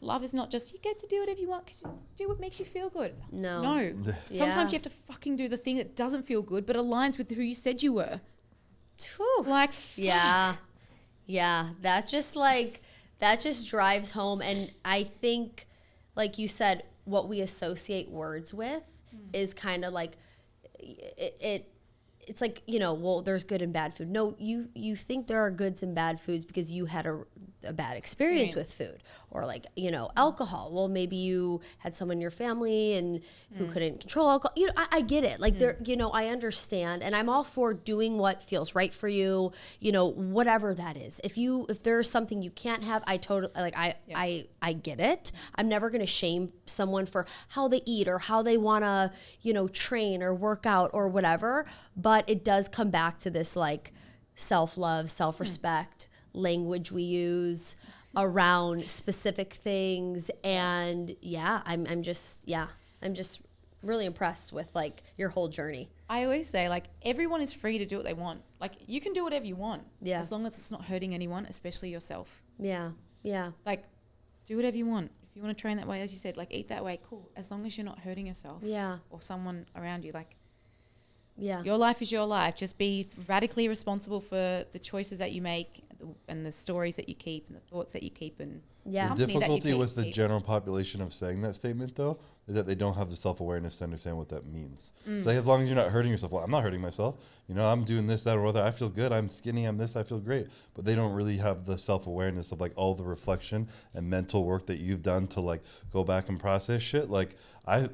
love is not just you get to do whatever you want because you do what makes you feel good. No. Sometimes you have to fucking do the thing that doesn't feel good but aligns with who you said you were. Whew. Like, fuck. Yeah. That just drives home. And I think, like you said, what we associate words with is kind of like it's like, you know, well, there's good and bad food. No, you think there are goods and bad foods because you had a bad experience with food, or like, you know, alcohol. Well, maybe you had someone in your family and who couldn't control alcohol. You know, I get it. Like there, you know, I understand, and I'm all for doing what feels right for you. You know, whatever that is. If there's something you can't have, I totally like. I get it. I'm never gonna shame someone for how they eat or how they wanna, you know, train or work out or whatever. But it does come back to this like self-love, self-respect. Language we use around specific things, and I'm just really impressed with like your whole journey. I always say like everyone is free to do what they want. Like you can do whatever you want, as long as it's not hurting anyone, especially yourself. Like do whatever you want. If you want to train that way, as you said, like eat that way, cool, as long as you're not hurting yourself or someone around you. Like your life is your life. Just be radically responsible for the choices that you make and the stories that you keep and the thoughts that you keep. And the difficulty with the general population of saying that statement, though, is that they don't have the self-awareness to understand what that means. So like, as long as you're not hurting yourself, well, I'm not hurting myself. You know, I'm doing this, that, or other. I feel good. I'm skinny. I'm this. I feel great. But they don't really have the self-awareness of like all the reflection and mental work that you've done to like go back and process shit. Like I'm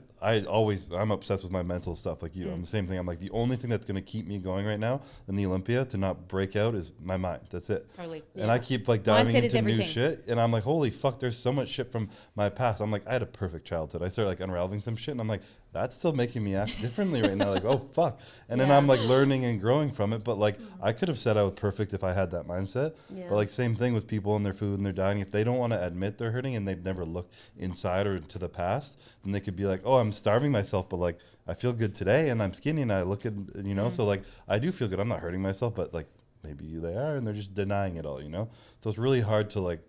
obsessed with my mental stuff. Like you, I'm the same thing. I'm like, the only thing that's going to keep me going right now in the Olympia to not break out is my mind. That's it. Totally. And I keep like diving Mindset into new shit. And I'm like, holy fuck, there's so much shit from my past. I'm like, I had a perfect childhood. I started like unraveling some shit, and I'm like, that's still making me act differently right now. Like, oh fuck. And then I'm like learning and growing from it. But like I could have said I was perfect if I had that mindset. But like same thing with people and their food and their dining. If they don't want to admit they're hurting and they've never looked inside or to the past, then they could be like, oh, I'm starving myself, but like I feel good today and I'm skinny and I look at, you know, so like I do feel good. I'm not hurting myself, but like maybe they are, and they're just denying it all, you know? So it's really hard to like,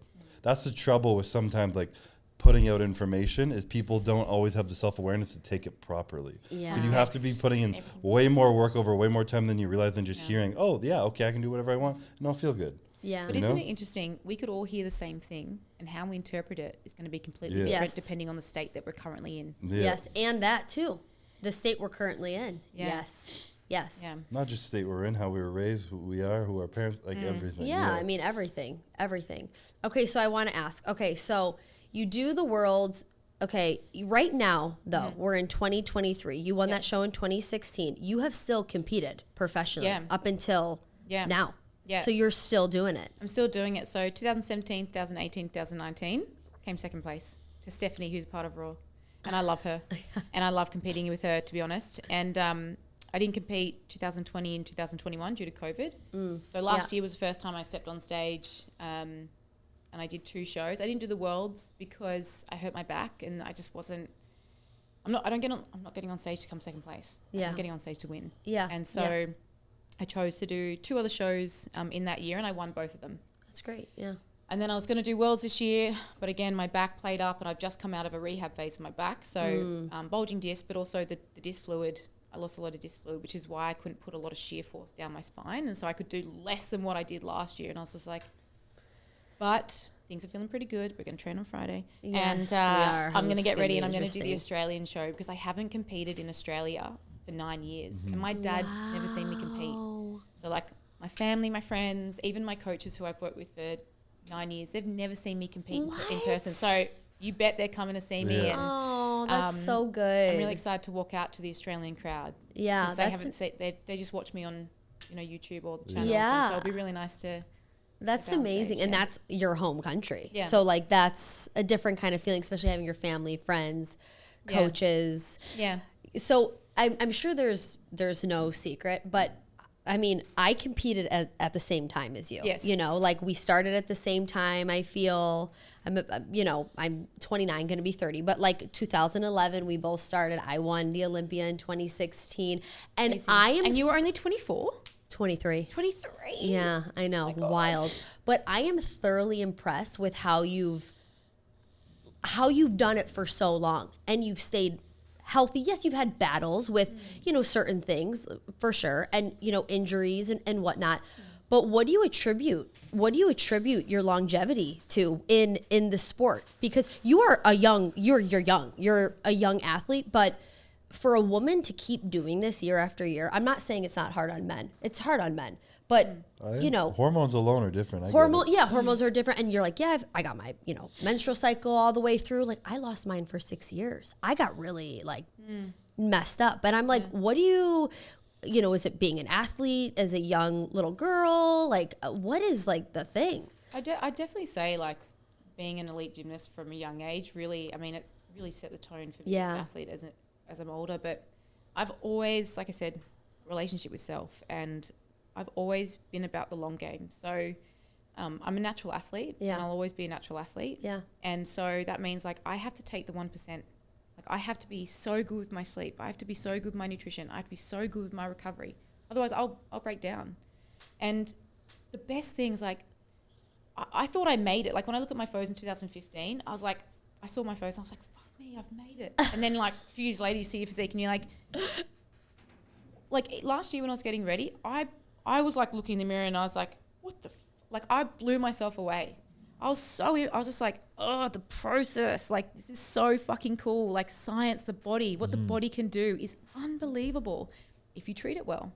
that's the trouble with sometimes like putting out information is people don't always have the self-awareness to take it properly. Yeah. You have to be putting in way more work over way more time than you realize than just hearing, oh yeah, okay, I can do whatever I want and I'll feel good. Yeah. But isn't it interesting? We could all hear the same thing, and how we interpret it is going to be completely different depending on the state that we're currently in. Yes, and that too. The state we're currently in. Yes. Yeah. Not just the state we're in, how we were raised, who we are, who our parents, like everything. Yeah, I mean everything. Okay, so I want to ask. Okay, so you do the world's. Okay, right now though, we're in 2023. You won that show in 2016. You have still competed professionally up until now. Yeah. So you're still doing it. I'm still doing it. So 2017, 2018, 2019, came second place to Stephanie, who's part of Raw. And I love her. And I love competing with her, to be honest. And I didn't compete 2020 and 2021 due to COVID. So last year was the first time I stepped on stage, and I did 2 shows. I didn't do the Worlds because I hurt my back, and I just wasn't. I'm not getting on stage to come second place. I'm getting on stage to win. Yeah. And so I chose to do 2 other shows in that year, and I won both of them. That's great. Yeah. And then I was going to do Worlds this year, but again, my back played up and I've just come out of a rehab phase of my back. So bulging disc, but also the disc fluid. I lost a lot of disc fluid, which is why I couldn't put a lot of shear force down my spine. And so I could do less than what I did last year. And I was just like, but things are feeling pretty good. We're going to train on Friday. Yes, we and are. I'm going to get ready and I'm going to do interesting. the Australian show because I haven't competed in Australia for 9 years. And my dad's never seen me compete. So like my family, my friends, even my coaches who I've worked with for 9 years, they've never seen me compete in person. So you bet they're coming to see me. And, Oh, that's so good. I'm really excited to walk out to the Australian crowd. Yeah, Because they haven't seen, they just watch me on, YouTube or the channels. Yeah. And so it'll be really nice to. That's step out on amazing. stage, And that's your home country. Yeah. So like that's a different kind of feeling, especially having your family, friends, Yeah. coaches. Yeah. So I'm sure there's no secret, but I mean, I competed at the same time as you. Yes. Like we started at the same time. I feel I'm 29, going to be 30, but like 2011, we both started. I won the Olympia in 2016, and Amazing. I am And you were only 24? 23. 23. Yeah, I know, God. wild. But I am thoroughly impressed with how you've done it for so long, and you've stayed healthy. Yes, you've had battles with, certain things for sure, and, injuries and whatnot. But what do you attribute your longevity to in the sport? Because you're a young athlete, but for a woman to keep doing this year after year, I'm not saying it's not hard on men. It's hard on men. But, hormones alone are different. Hormones are different. And you're like, I got my, menstrual cycle all the way through. Like, I lost mine for 6 years. I got really, messed up. But I'm like, what do you, is it being an athlete as a young little girl? Like, what is, the thing? I definitely say, being an elite gymnast from a young age it's really set the tone for me as an athlete as I'm older. But I've always, like I said, relationship with self, and I've always been about the long game. So I'm a natural athlete, and I'll always be a natural athlete. Yeah. And so that means I have to take the 1%. I have to be so good with my sleep. I have to be so good with my nutrition. I have to be so good with my recovery. Otherwise, I'll break down. And the best things, I thought I made it. When I look at my photos in 2015, I was like, I saw my photos and I was like, fuck me, I've made it. And then a few years later, you see your physique and you're last year when I was getting ready, I was looking in the mirror and I was like, what the, I blew myself away. I was just like, oh, the process, this is so fucking cool. Science, the body, what the body can do is unbelievable if you treat it well.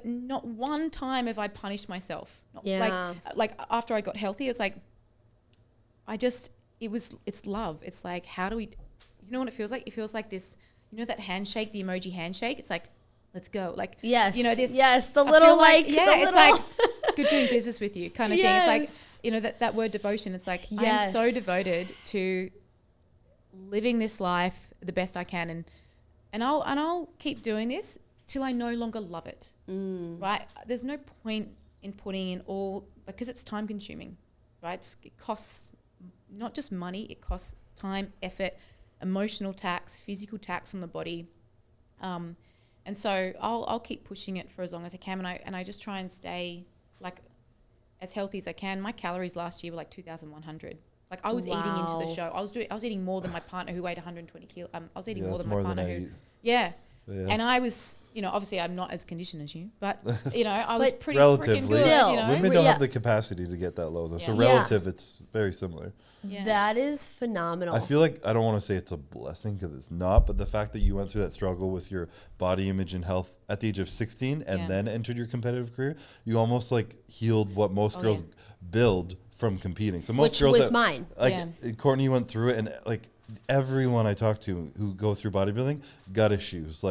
Not one time have I punished myself. After I got healthy, it's it's love. It's how do we, you know what it feels like? It feels like this, that handshake, the emoji handshake. It's let's go. Yes. This. Yes. The I little feel it's good doing business with you kind of thing. It's that word devotion. It's I'm so devoted to living this life the best I can. And I'll keep doing this till I no longer love it. Right. There's no point in putting in all, because it's time consuming, right? It costs not just money, it costs time, effort, emotional tax, physical tax on the body. And so I'll keep pushing it for as long as I can, and I just try and stay as healthy as I can. My calories last year were 2,100. I was eating into the show. I was eating more than my partner who weighed 120 kilos. I was eating more than my partner who. Yeah. And I was, obviously I'm not as conditioned as you, but I was pretty freaking good. Still, women don't have the capacity to get that low though. So relative, it's very similar. Yeah. That is phenomenal. I feel like, I don't want to say it's a blessing because it's not, but the fact that you went through that struggle with your body image and health at the age of 16 and then entered your competitive career, you almost healed what most girls build from competing. So most girls was mine. Courtney went through it, and everyone I talk to who go through bodybuilding, gut issues,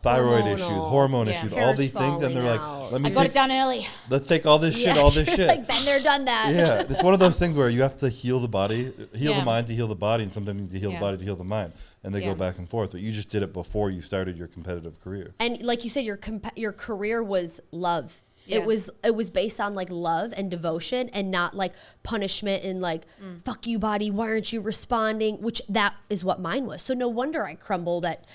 thyroid issues, hormone issues, all these things, and they're let me got it done early. Let's take all this shit, all this shit. Been there, done that. Yeah, it's one of those things where you have to heal the body, the mind to heal the body, and sometimes you need to heal the body to heal the mind, and they go back and forth. But you just did it before you started your competitive career. And like you said, your career was love. Yeah. It was based on love and devotion, and not punishment and fuck you body, why aren't you responding, which that is what mine was. So no wonder I crumbled at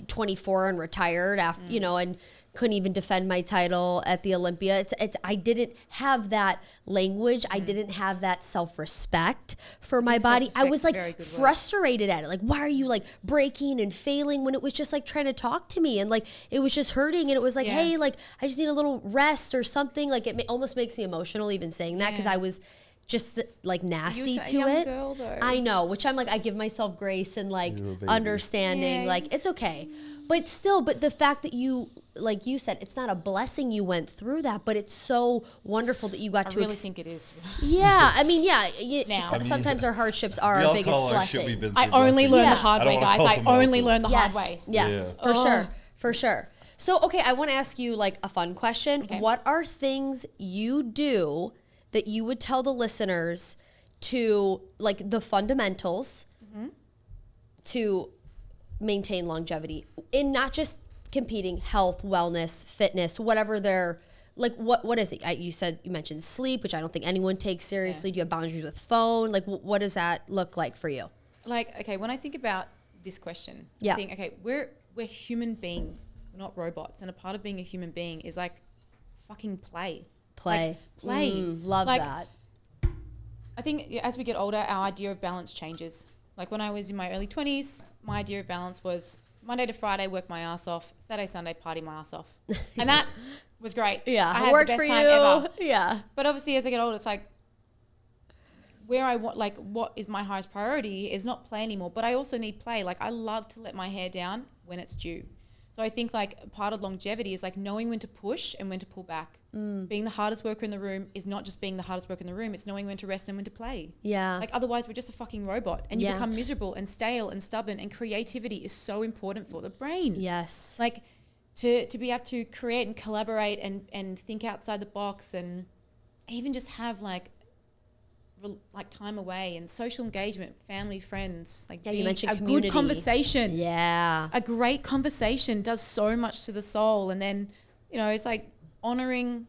24 and retired after and couldn't even defend my title at the Olympia. I didn't have that language. I didn't have that self-respect for my body. I was like frustrated at it. Like, why are you like breaking and failing when it was just like trying to talk to me, and like it was just hurting, and it was like, hey, like I just need a little rest or something. Like it almost makes me emotional even saying that, because I was just like nasty to it. Girl, though. I know, which I'm like, I give myself grace and like understanding, like it's okay. But still, but the fact that you, like you said, it's not a blessing you went through that, but it's so wonderful that you got to. I really think it is. Yeah, I mean, sometimes our hardships are our biggest blessings. I only learned the hard way, guys. I only learned the hard way. Yes, for sure. So, okay, I want to ask you like a fun question. Okay. What are things you do that you would tell the listeners to, like, the fundamentals to maintain longevity in not just competing, health, wellness, fitness, whatever they're like, what is it? You mentioned sleep, which I don't think anyone takes seriously. Do you have boundaries with phone? Like, what does that look like for you? Like, okay, when I think about this question, I think, okay, we're human beings, we're not robots. And a part of being a human being is like fucking play. Love that. I think as we get older, our idea of balance changes. Like when I was in my early 20s, my idea of balance was Monday to Friday, work my ass off. Saturday, Sunday, party my ass off. And that was great. Yeah, I had worked the best for time you. ever. Yeah. But obviously as I get older, it's like where I want, like what is my highest priority is not play anymore, but I also need play. Like I love to let my hair down when it's due. So I think like part of longevity is like knowing when to push and when to pull back. Being the hardest worker in the room is not just being the hardest worker in the room. It's knowing when to rest and when to play. Yeah. Like otherwise we're just a fucking robot and you become miserable and stale and stubborn, and creativity is so important for the brain. Yes. Like to be able to create and collaborate and think outside the box, and even just have like time away and social engagement, family, friends, like you mentioned a community. good conversation. Yeah. A great conversation does so much to the soul. And then, it's like honoring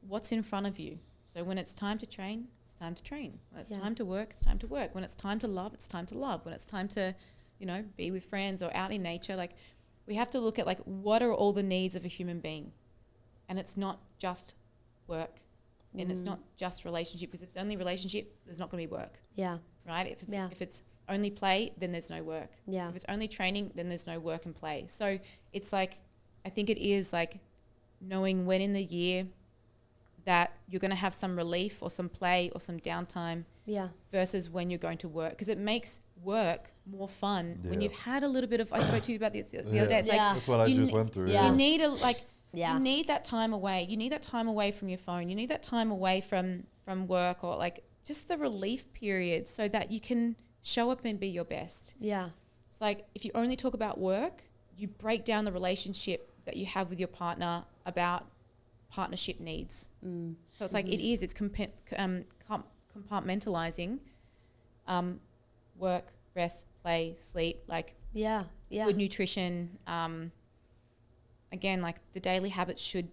what's in front of you. So when it's time to train, it's time to train. When it's time to work, it's time to work. When it's time to love, it's time to love. When it's time to, be with friends or out in nature, like we have to look at like what are all the needs of a human being. And it's not just work. And it's not just relationship, because if it's only relationship, there's not going to be work. Yeah. Right? If it's only play, then there's no work. Yeah. If it's only training, then there's no work and play. So it's like, I think it is like knowing when in the year that you're going to have some relief or some play or some downtime versus when you're going to work. Because it makes work more fun when you've had a little bit of, I spoke to you about this the other day. It's like, that's what I just went through. You need you need that time away. You need that time away from your phone. You need that time away from work, or like just the relief period, so that you can show up and be your best. Yeah. It's like if you only talk about work, you break down the relationship that you have with your partner about partnership needs. So it's like it's compartmentalizing work, rest, play, sleep, like good nutrition. Again, like the daily habits should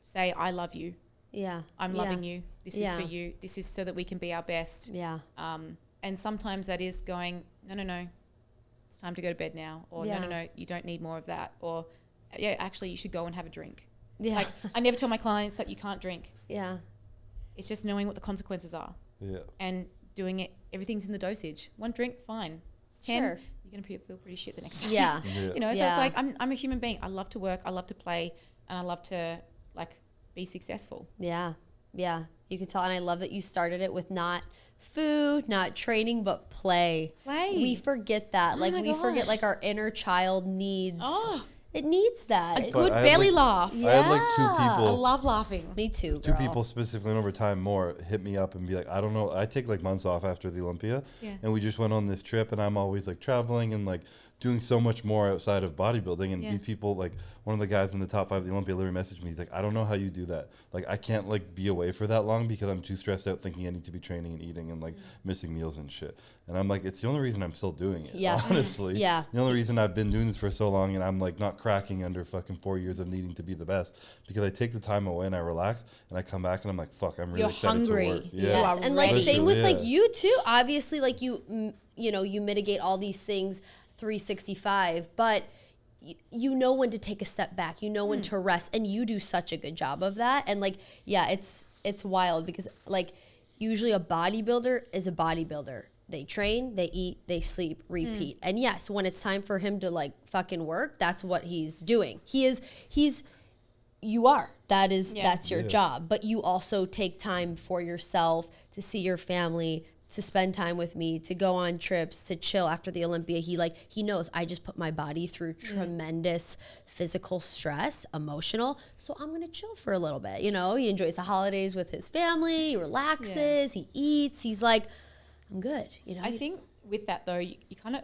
say, I love you. Yeah. I'm loving you. This is for you. This is so that we can be our best. Yeah. And sometimes that is going, no, it's time to go to bed now. Or no, you don't need more of that. Or actually you should go and have a drink. Yeah. Like I never tell my clients that you can't drink. Yeah. It's just knowing what the consequences are. Yeah. And doing it, everything's in the dosage. 1 drink, fine. 10, you're going to feel pretty shit the next day. Yeah. So it's like, I'm a human being. I love to work. I love to play. And I love to like be successful. Yeah. Yeah. You can tell. And I love that you started it with not food, not training, but play. We forget that. We forget like our inner child needs. It needs that. A good belly laugh. I had like 2 people. I love laughing. Me too, girl. 2 people specifically, and over time more, hit me up and be like, I don't know. I take like months off after the Olympia. Yeah. And we just went on this trip, and I'm always like traveling and like doing so much more outside of bodybuilding. And these people, like one of the guys in the top 5 of the Olympia literally messaged me. He's like, I don't know how you do that. Like I can't like be away for that long because I'm too stressed out thinking I need to be training and eating and like missing meals and shit. And I'm like, it's the only reason I'm still doing it. Yes. Honestly. Yeah. The only reason I've been doing this for so long and I'm like not cracking under fucking 4 years of needing to be the best, because I take the time away and I relax and I come back and I'm like, fuck, I'm really excited hungry. to work. Yes. And like same with like you too. Obviously like you mitigate all these things 365, but you know when to take a step back, you know when to rest, and you do such a good job of that. And like, yeah, it's wild because like usually a bodybuilder is a bodybuilder. They train, they eat, they sleep, repeat. And yes, when it's time for him to like fucking work, that's what he's doing. That's your job. But you also take time for yourself, to see your family, to spend time with me, to go on trips, to chill after the Olympia. He knows I just put my body through tremendous physical stress, emotional. So I'm going to chill for a little bit. You know, he enjoys the holidays with his family, he relaxes, he eats. He's like, I'm good. You know, I think with that though, you kind of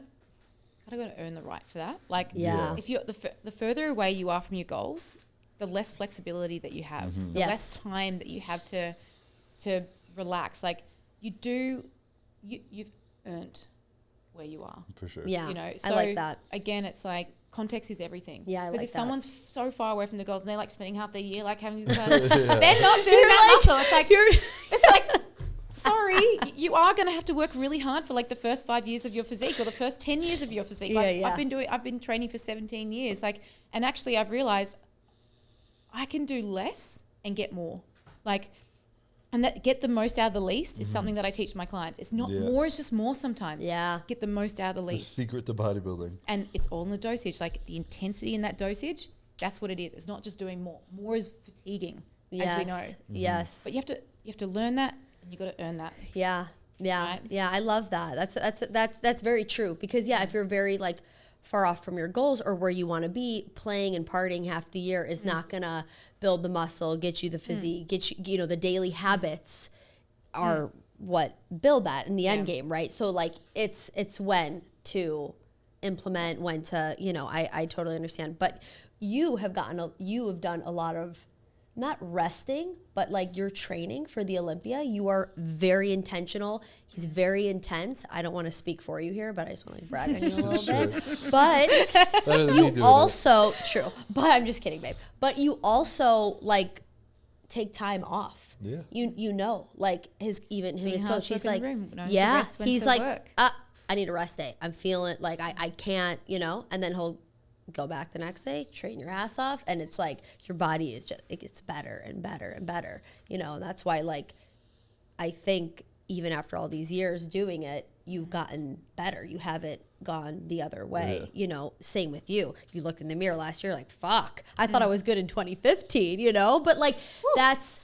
got to earn the right for that. Like, if you're the further away you are from your goals, the less flexibility that you have, the less time that you have to relax. Like you've earned where you are. For sure. Yeah, you know. So I like that. Again, it's like context is everything. Yeah, I like that. Because if someone's so far away from the goals and they're like spending half their year like having, they're not doing that muscle. It's like. Sorry, you are going to have to work really hard for like the first 5 years of your physique or the first 10 years of your physique. Like I've been training for 17 years. Like, and actually I've realized I can do less and get more. Like, and that get the most out of the least is something that I teach my clients. It's not more, it's just more sometimes. Yeah. Get the most out of the The least. secret to bodybuilding. And it's all in the dosage. Like the intensity in that dosage, that's what it is. It's not just doing more. More is fatiguing, as we know. Yes. But you have to learn that. You got to earn that. Yeah. Right? Yeah. I love that. That's very true because if you're very like far off from your goals or where you want to be, playing and partying half the year is not gonna build the muscle, get you the physique, get you the daily habits are what build that in the end game, right? So like it's when to implement, when to, I totally understand. But you have done a lot of not resting, but like you're training for the Olympia. You are very intentional. He's very intense. I don't want to speak for you here, but I just want to brag on you a little bit. But you also, true, but I'm just kidding, babe. But you also like take time off. Yeah. Like his coach, he's like, he's he's like, I need a rest day. I'm feeling like I can't, and then he'll go back the next day, train your ass off, and it's like your body it gets better and better and better, and that's why like I think even after all these years doing it, you've gotten better. You haven't gone the other way. Same with you. You looked in the mirror last year like, fuck, I thought I was good in 2015, but like that's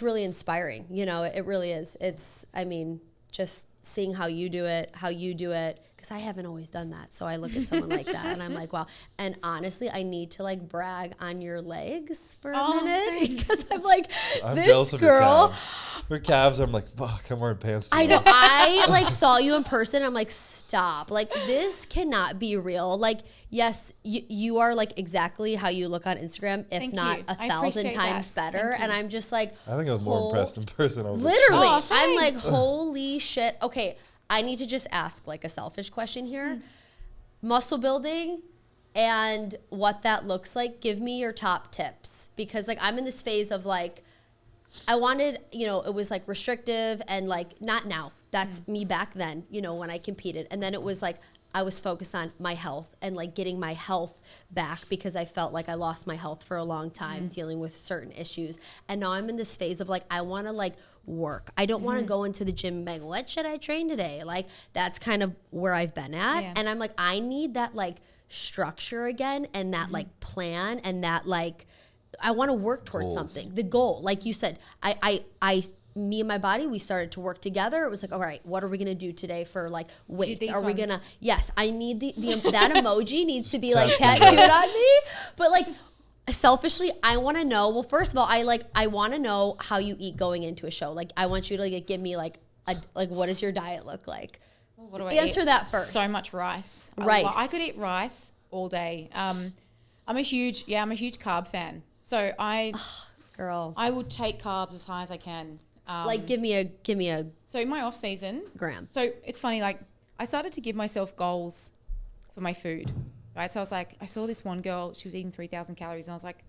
really inspiring. It really is. It's, just seeing how you do it, because I haven't always done that. So I look at someone like that and I'm like, wow. And honestly, I need to like brag on your legs for a minute because I'm like, I'm this jealous girl. Of her calves, I'm like, fuck, I'm wearing pants. I know. I like saw you in person. I'm like, stop. Like this cannot be real. Like, yes, you are like exactly how you look on Instagram, if Thank not you. 1,000 times better. And I'm just like, I think I was more impressed in person. Literally. Like, I'm like, holy shit. Okay, I need to just ask like a selfish question here. Muscle building and what that looks like. Give me your top tips because like I'm in this phase of like, I wanted, it was like restrictive and like not now. That's me back then, when I competed. And then it was like I was focused on my health and like getting my health back because I felt like I lost my health for a long time dealing with certain issues. And now I'm in this phase of like, I want to like work. I don't want to go into the gym and be like, what should I train today? Like that's kind of where I've been at. Yeah. And I'm like, I need that like structure again and that like plan and that like, I want to work towards something. The goal, like you said, me and my body, we started to work together. It was like, all right, what are we gonna do today for like weights? Are we gonna? Yes, I need that emoji needs to be like tattooed on me. But like, selfishly, I want to know. Well, first of all, I want to know how you eat going into a show. Like, I want you to like give me like what does your diet look like? What do I Answer eat? that first. So much rice. Rice. I could eat rice all day. I'm a huge carb fan. So Girl, I would take carbs as high as I can. like give me a So in my off season, gram. So it's funny, like I started to give myself goals for my food, right? So I was like, I saw this one girl, she was eating 3,000 calories, and I was like,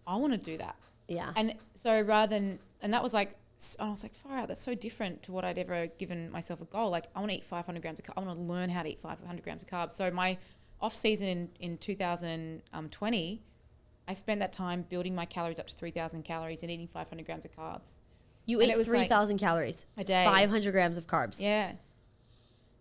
I want to do that. Yeah. And so and I was like, far out, that's so different to what I'd ever given myself a goal. Like I want to eat 500 grams of carbs. I want to learn how to eat 500 grams of carbs. So my off season in 2020, I spent that time building my calories up to 3,000 calories and eating 500 grams of carbs. You ate 3,000 calories a day, 500 grams of carbs. Yeah.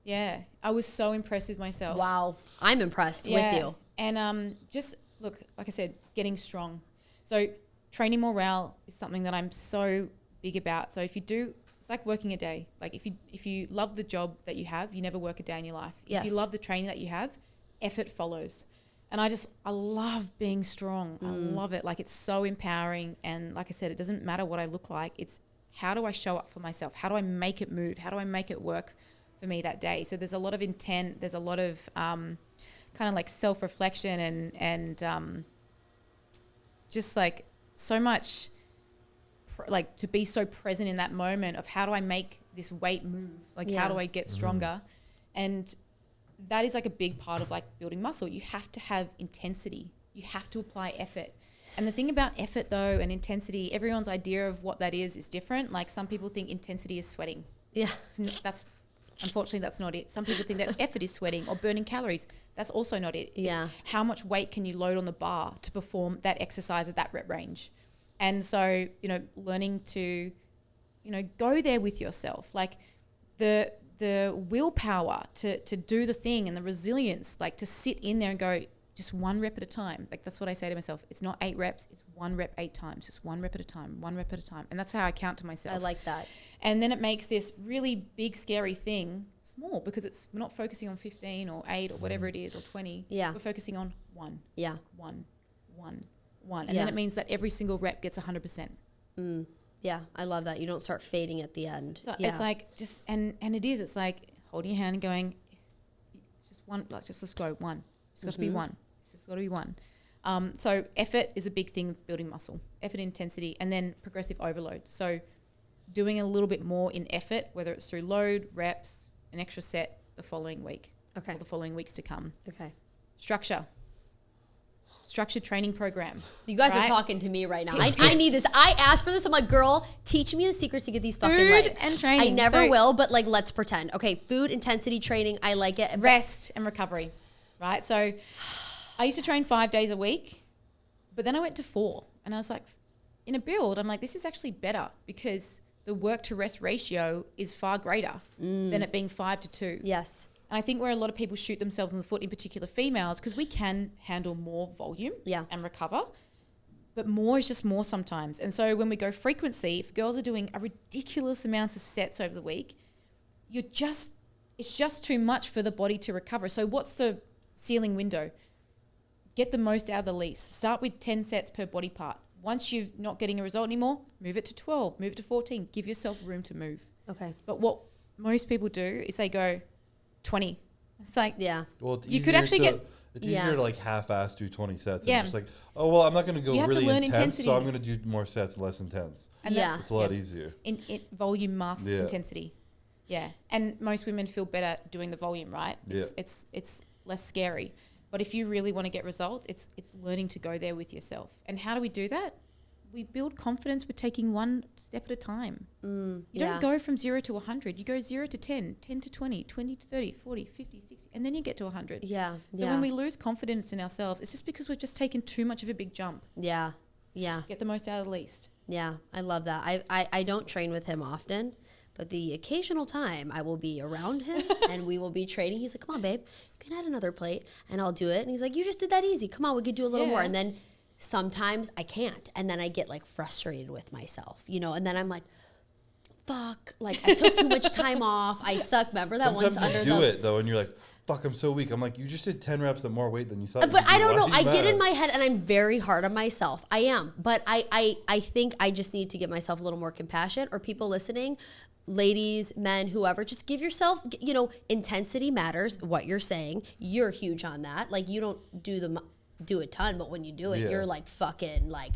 Yeah. I was so impressed with myself. Wow. I'm impressed with you. And just look, like I said, getting strong. So training morale is something that I'm so big about. So if you do, it's like working a day. Like if you love the job that you have, you never work a day in your life. Yes. If you love the training that you have, effort follows. And I love being strong. I love it. Like, it's so empowering. And like I said, it doesn't matter what I look like. It's how do I show up for myself? How do I make it move? How do I make it work for me that day? So there's a lot of intent. There's a lot of kind of like self-reflection and just like so much like to be so present in that moment of how do I make this weight move? Like, how do I get stronger? And that is like a big part of like building muscle. You have to have intensity. You have to apply effort. And the thing about effort though and intensity, everyone's idea of what that is different. Like, some people think intensity is sweating. Yeah. Unfortunately, that's not it. Some people think that effort is sweating or burning calories. That's also not it. Yeah. It's how much weight can you load on the bar to perform that exercise at that rep range? And so, learning to, go there with yourself. Like, the willpower to do the thing and the resilience, like to sit in there and go just 1 rep at a time. Like, that's what I say to myself. It's not 8 reps. It's 1 rep 8 times, just 1 rep at a time, 1 rep at a time. And that's how I count to myself. I like that. And then it makes this really big, scary thing small, because we're not focusing on 15 or 8 or whatever it is, or 20. Yeah. We're focusing on 1. Yeah. 1. And then it means that every single rep gets 100%. Yeah, I love that. You don't start fading at the end. So it's like and it's like holding your hand and going, it's just 1, like, just let's go 1. It's got to be 1. It's just got to be 1. So effort is a big thing of building muscle. Effort, intensity, and then progressive overload. So doing a little bit more in effort, whether it's through load, reps, an extra set the following week. Okay. Or the following weeks to come. Okay. Structured training program. You guys are talking to me right now. I need this. I asked for this. I'm like, girl, teach me the secret to get these fucking legs. And training. I never will, but like, let's pretend. Okay, food, intensity training. I like it. Rest and recovery, right? So I used to train 5 days a week, but then I went to 4. And I was like, in a build, I'm like, this is actually better, because the work to rest ratio is far greater than it being 5 to 2. Yes. And I think where a lot of people shoot themselves in the foot, in particular females, because we can handle more volume and recover, but more is just more sometimes. And so when we go frequency, if girls are doing a ridiculous amounts of sets over the week, it's just too much for the body to recover. So what's the ceiling window? Get the most out of the least. Start with 10 sets per body part. Once you're not getting a result anymore, move it to 12, move it to 14. Give yourself room to move. Okay. But what most people do is they go 20. It's like, well, it's you could actually it's easier to like half-ass do 20 sets. Yeah. It's just like, oh, well, I'm not going to go really intense, intensity. so I'm going to do more sets less intense. And It's a lot easier. In volume, mass, intensity. Yeah. And most women feel better doing the volume, right? It's less scary. But if you really want to get results, it's learning to go there with yourself. And how do we do that? We build confidence with taking 1 step at a time. You don't go from 0 to 100. You go 0 to 10, 10 to 20, 20 to 30, 40, 50, 60, and then you get to 100. Yeah. So when we lose confidence in ourselves, it's just because we've just taken too much of a big jump. Yeah. Yeah. Get the most out of the least. Yeah. I love that. I don't train with him often, but the occasional time I will be around him and we will be training. He's like, come on, babe, you can add another plate, and I'll do it. And he's like, you just did that easy. Come on, we could do a little more. And then sometimes I can't. And then I get like frustrated with myself, and then I'm like, fuck, like I took too much time off. I suck. Remember that Sometimes once you do it though, and you're like, fuck, I'm so weak. I'm like, you just did 10 reps at more weight than you thought. But I don't know. I get in my head and I'm very hard on myself. I am. But I think I just need to give myself a little more compassion. Or people listening, ladies, men, whoever, just give yourself, intensity matters, what you're saying. You're huge on that. Like, you don't do a ton, but when you do it, you're like fucking like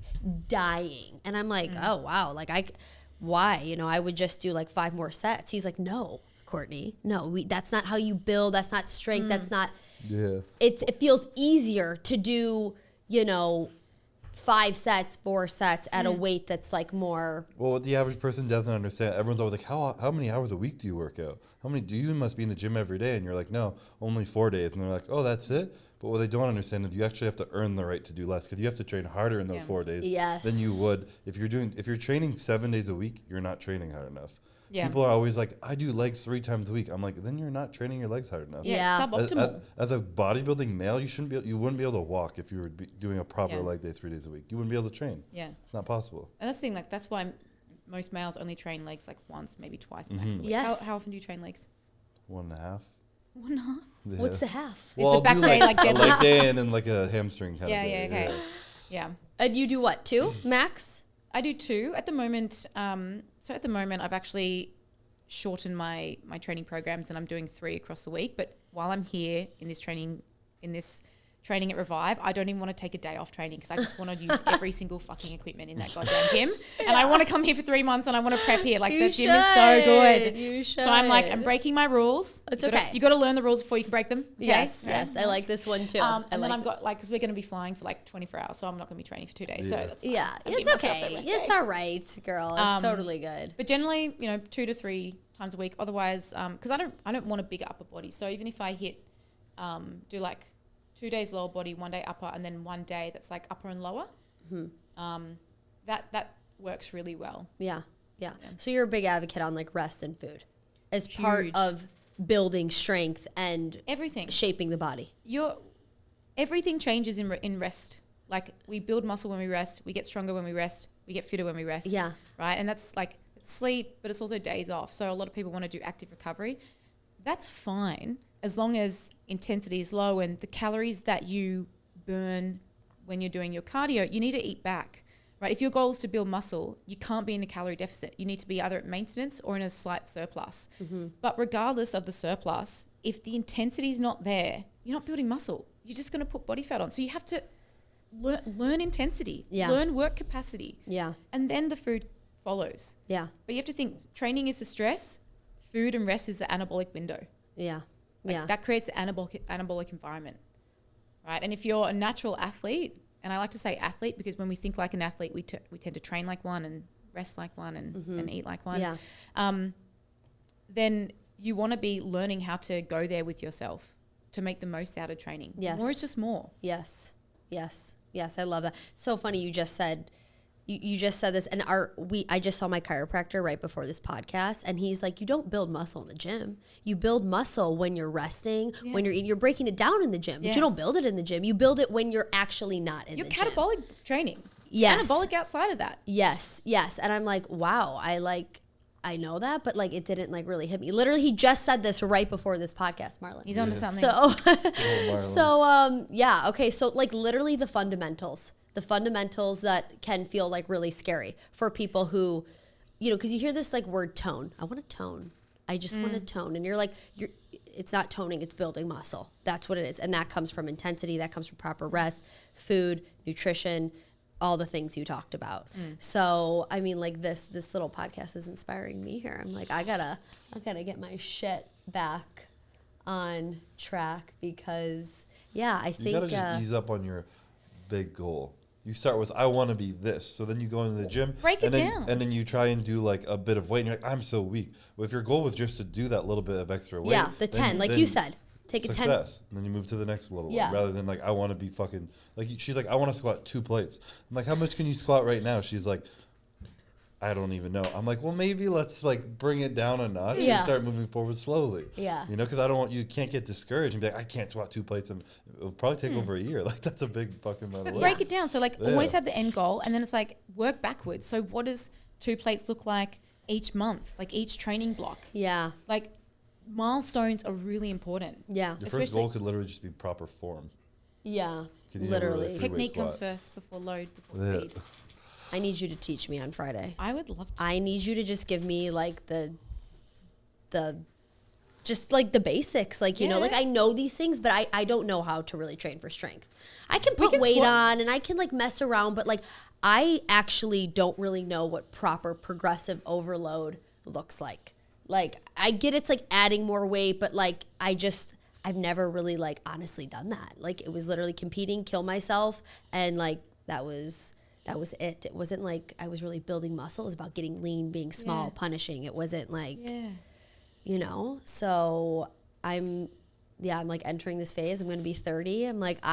dying. And I'm like, oh wow, like why? I would just do like 5 more sets. He's like, no, Courtney, no, that's not how you build. That's not strength. That's not. Yeah. It feels easier to do, 5 sets, 4 sets at a weight that's like more. Well, what the average person doesn't understand, everyone's always like, how many hours a week do you work out? How many do you must be in the gym every day? And you're like, no, only 4 days. And they're like, oh, that's it? But what they don't understand is you actually have to earn the right to do less, because you have to train harder in those 4 days than you would if you're training 7 days a week. You're not training hard enough. Yeah. People are always like, I do legs 3 times a week. I'm like, then you're not training your legs hard enough. Yeah, suboptimal. As a bodybuilding male, you wouldn't be able to walk if you were doing a proper leg day 3 days a week. You wouldn't be able to train. Yeah, it's not possible. And that's the thing. Like that's why most males only train legs like once, maybe twice max a week. Yes. How often do you train legs? 1.5. 1.5. Yeah. What's the half? Well, is the back day like a leg day and then like a hamstring kind of day. Okay. Yeah. And you do what, 2 max? I do 2 at the moment. So at the moment, I've actually shortened my training programs, and I'm doing 3 across the week. But while I'm here in this training at Revive, I don't even want to take a day off training, because I just want to use every single fucking equipment in that goddamn gym. And I want to come here for 3 months and I want to prep here. Like the gym is so good. You should. So I'm like, I'm breaking my rules. It's okay. You got to learn the rules before you can break them. Okay? Yes. I like this one too. And then I've got because we're going to be flying for like 24 hours, so I'm not going to be training for 2 days. So that's fine. It's okay. It's all right, girl. It's totally good. But generally, 2 to 3 times a week. Otherwise, because I don't want a big upper body. So even if I do like 2 days lower body, 1 day upper, and then 1 day that's like upper and lower, that works really well. Yeah. So you're a big advocate on like rest and food as part of building strength and everything, shaping the body. Everything changes in rest. Like we build muscle when we rest, we get stronger when we rest, we get fitter when we rest. Yeah. Right. And that's like sleep, but it's also days off. So a lot of people want to do active recovery. That's fine as long as intensity is low and the calories that you burn when you're doing your cardio, you need to eat back. Right? If your goal is to build muscle, you can't be in a calorie deficit. You need to be either at maintenance or in a slight surplus. But regardless of the surplus, if the intensity is not there, you're not building muscle. You're just going to put body fat on. So you have to learn intensity, learn work capacity. Yeah. And then the food follows. Yeah. But you have to think training is the stress, food and rest is the anabolic window. Yeah. That creates an anabolic environment. Right? And if you're a natural athlete, and I like to say athlete because when we think like an athlete, we tend to train like one and rest like one and eat like one. Yeah. Then you want to be learning how to go there with yourself to make the most out of training. Yes. More is just more. Yes. I love that. So funny you just said this, and I just saw my chiropractor right before this podcast, and he's like, you don't build muscle in the gym. You build muscle when you're resting, when you're eating. You're breaking it down in the gym, but you don't build it in the gym. You build it when you're actually not in the gym. You're catabolic training. Yes. Anabolic outside of that. Yes. And I'm like, wow, I know that, but like it didn't like really hit me. Literally, he just said this right before this podcast, Marlon. He's onto something. So, okay. So like literally the fundamentals that can feel like really scary for people who, because you hear this like word tone. I want to tone. I just want to tone. And you're like, it's not toning, it's building muscle. That's what it is. And that comes from intensity. That comes from proper rest, food, nutrition, all the things you talked about. So, I mean, like this little podcast is inspiring me here. I'm like, I gotta get my shit back on track because, I think. You gotta just ease up on your big goal. You start with, I want to be this. So then you go into the gym. Break it down. And then you try and do like a bit of weight. And you're like, I'm so weak. Well, if your goal was just to do that little bit of extra weight. Yeah, the 10, like you said. Take a 10. And then you move to the next level. Yeah. Rather than like, I want to be fucking, like she's like, I want to squat 2 plates. I'm like, how much can you squat right now? She's like, I don't even know. I'm like, well, maybe let's like bring it down a notch and start moving forward slowly. Yeah. Because you can't get discouraged and be like, I can't squat 2 plates, and it'll probably take over a year. Like that's a big fucking amount of work. Break it down. So like always have the end goal, and then it's like work backwards. So what does 2 plates look like each month? Like each training block. Yeah. Like milestones are really important. Yeah. Your first goal could literally just be proper form. Yeah. Literally. Technique comes first before load, before speed. I need you to teach me on Friday. I would love to. I need you to just give me like the just like the basics. Like, like I know these things, but I don't know how to really train for strength. I can put weight on and I can like mess around, but like I actually don't really know what proper progressive overload looks like. Like I get it's like adding more weight, but like I've never really like honestly done that. Like it was literally competing, kill myself, and like that was it. It wasn't like I was really building muscle. It was about getting lean, being small, punishing. It wasn't like, you know, so I'm like entering this phase. I'm going to be 30. I'm like,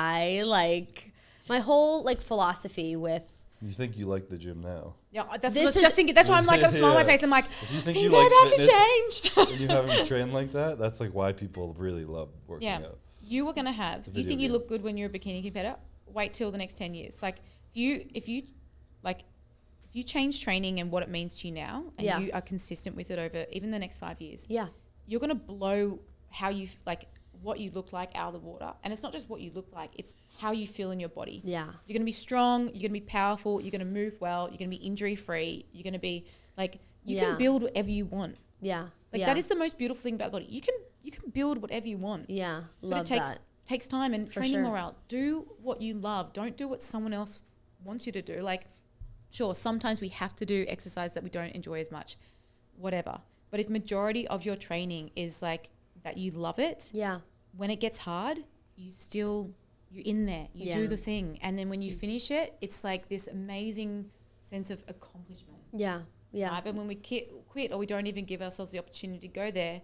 my whole like philosophy with. You think you like the gym now? Yeah, that's what I was just thinking. That's why I'm like, a smile on my face. I'm like, things are about to change. And you haven't trained like that, that's like why people really love working out. You are going to have, you think you look good when you're a bikini competitor? Wait till the next 10 years. Like if you change training and what it means to you now, and you are consistent with it over even the next 5 years, you're going to blow how you like what you look like out of the water. And it's not just what you look like, it's how you feel in your body. Yeah. You're going to be strong, you're going to be powerful, you're going to move well, you're going to be injury free, you're going to be like, you can build whatever you want. Yeah. Like that is the most beautiful thing about the body. You can build whatever you want. Yeah. Love that. Takes time and training morale. Do what you love. Don't do what someone else wants you to do. Like, sure, sometimes we have to do exercise that we don't enjoy as much, whatever. But if majority of your training is like that you love it, when it gets hard, you're in there. You do the thing. And then when you finish it, it's like this amazing sense of accomplishment. Yeah. Yeah. Right? But when we quit or we don't even give ourselves the opportunity to go there,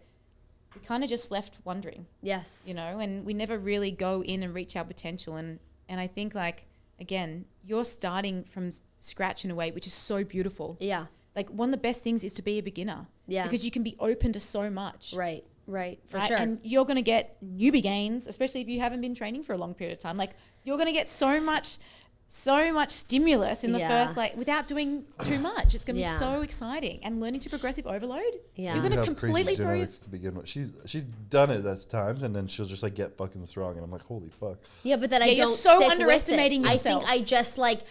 we kind of just left wondering. Yes. You know, and we never really go in and reach our potential. And I think like, again, you're starting from scratch in a way, which is so beautiful. Yeah. Like one of the best things is to be a beginner. Yeah. Because you can be open to so much. Right. Right. For sure. And you're going to get newbie gains, especially if you haven't been training for a long period of time. Like you're going to get so much stimulus in the first, like without doing too much. It's going to be so exciting, and learning to progressive overload. Yeah. You're going to completely throw you to begin with. She's done it at times, and then she'll just like get fucking strong, and I'm like, holy fuck. Yeah, but then I don't. You're so underestimating yourself. I think I just like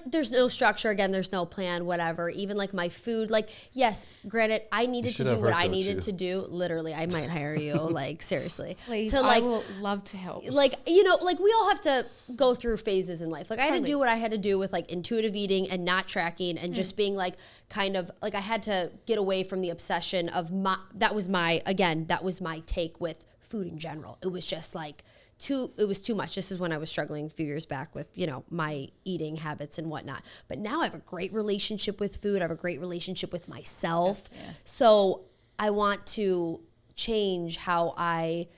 there's no structure. Again, there's no plan. Whatever. Even like my food. Like yes, granted, I needed to do what I needed to do. Literally, I might hire you. Like seriously, please. I will love to help. Like you know, like we all have to go through phases in life. Like I had to do what I had to do with like intuitive eating and not tracking and just being like kind of like I had to get away from the obsession of that was my take with food in general. It was just like it was too much. This is when I was struggling a few years back with, you know, my eating habits and whatnot. But now I have a great relationship with food. I have a great relationship with myself. Yes, yeah. So I want to change how I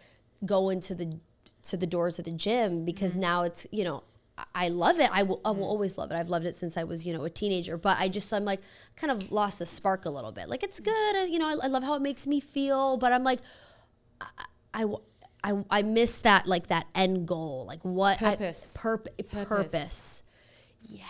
go into the doors of the gym, because now it's, you know, I love it. I will always love it. I've loved it since I was, you know, a teenager. But I'm like kind of lost the spark a little bit. Like it's good. You know, I love how it makes me feel. But I'm like, I miss that, like that end goal. Like what? Purpose. Purpose. Yeah.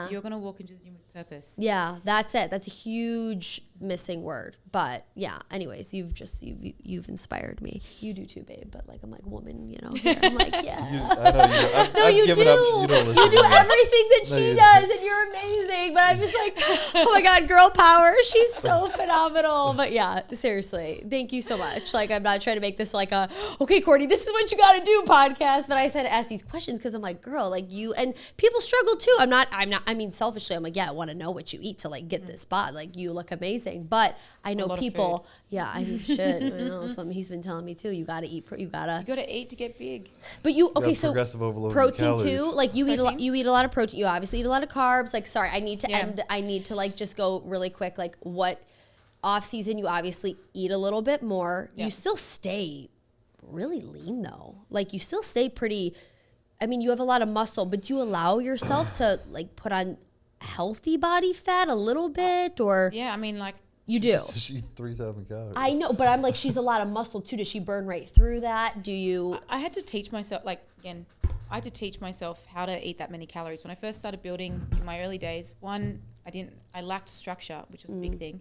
You're going to walk into the gym with purpose. Yeah, that's it. That's a huge missing word. But yeah, anyways, you've inspired me. You do too, babe. But like, I'm like woman, you know, here. I'm like, yeah. I know you do. You do everything that she does, and you're amazing. But I'm just like, oh my God, girl power. She's so phenomenal. But yeah, seriously, thank you so much. Like, I'm not trying to make this like okay, Courtney, this is what you got to do podcast. But I said to ask these questions because I'm like, girl, like you, and people struggle too. I mean, selfishly, I'm like, yeah, I want to know what you eat to like get this spot. Like you look amazing. But I know people, I should. I know something he's been telling me too. You got to eat. You got to eat to get big. But so protein too. Like you eat a lot of protein. You obviously eat a lot of carbs. Like, sorry, I need to like just go really quick. Like what off season, you obviously eat a little bit more. Yeah. You still stay really lean though. Like you still stay pretty, I mean, you have a lot of muscle, but do you allow yourself to like put on healthy body fat a little bit, or? Yeah, I mean, like. You do. She eats 3,000 calories. I know, but I'm like, she's a lot of muscle too. Does she burn right through that? Do you? I had to teach myself, like, again, I had to teach myself how to eat that many calories. When I first started building in my early days, I lacked structure, which was a big thing.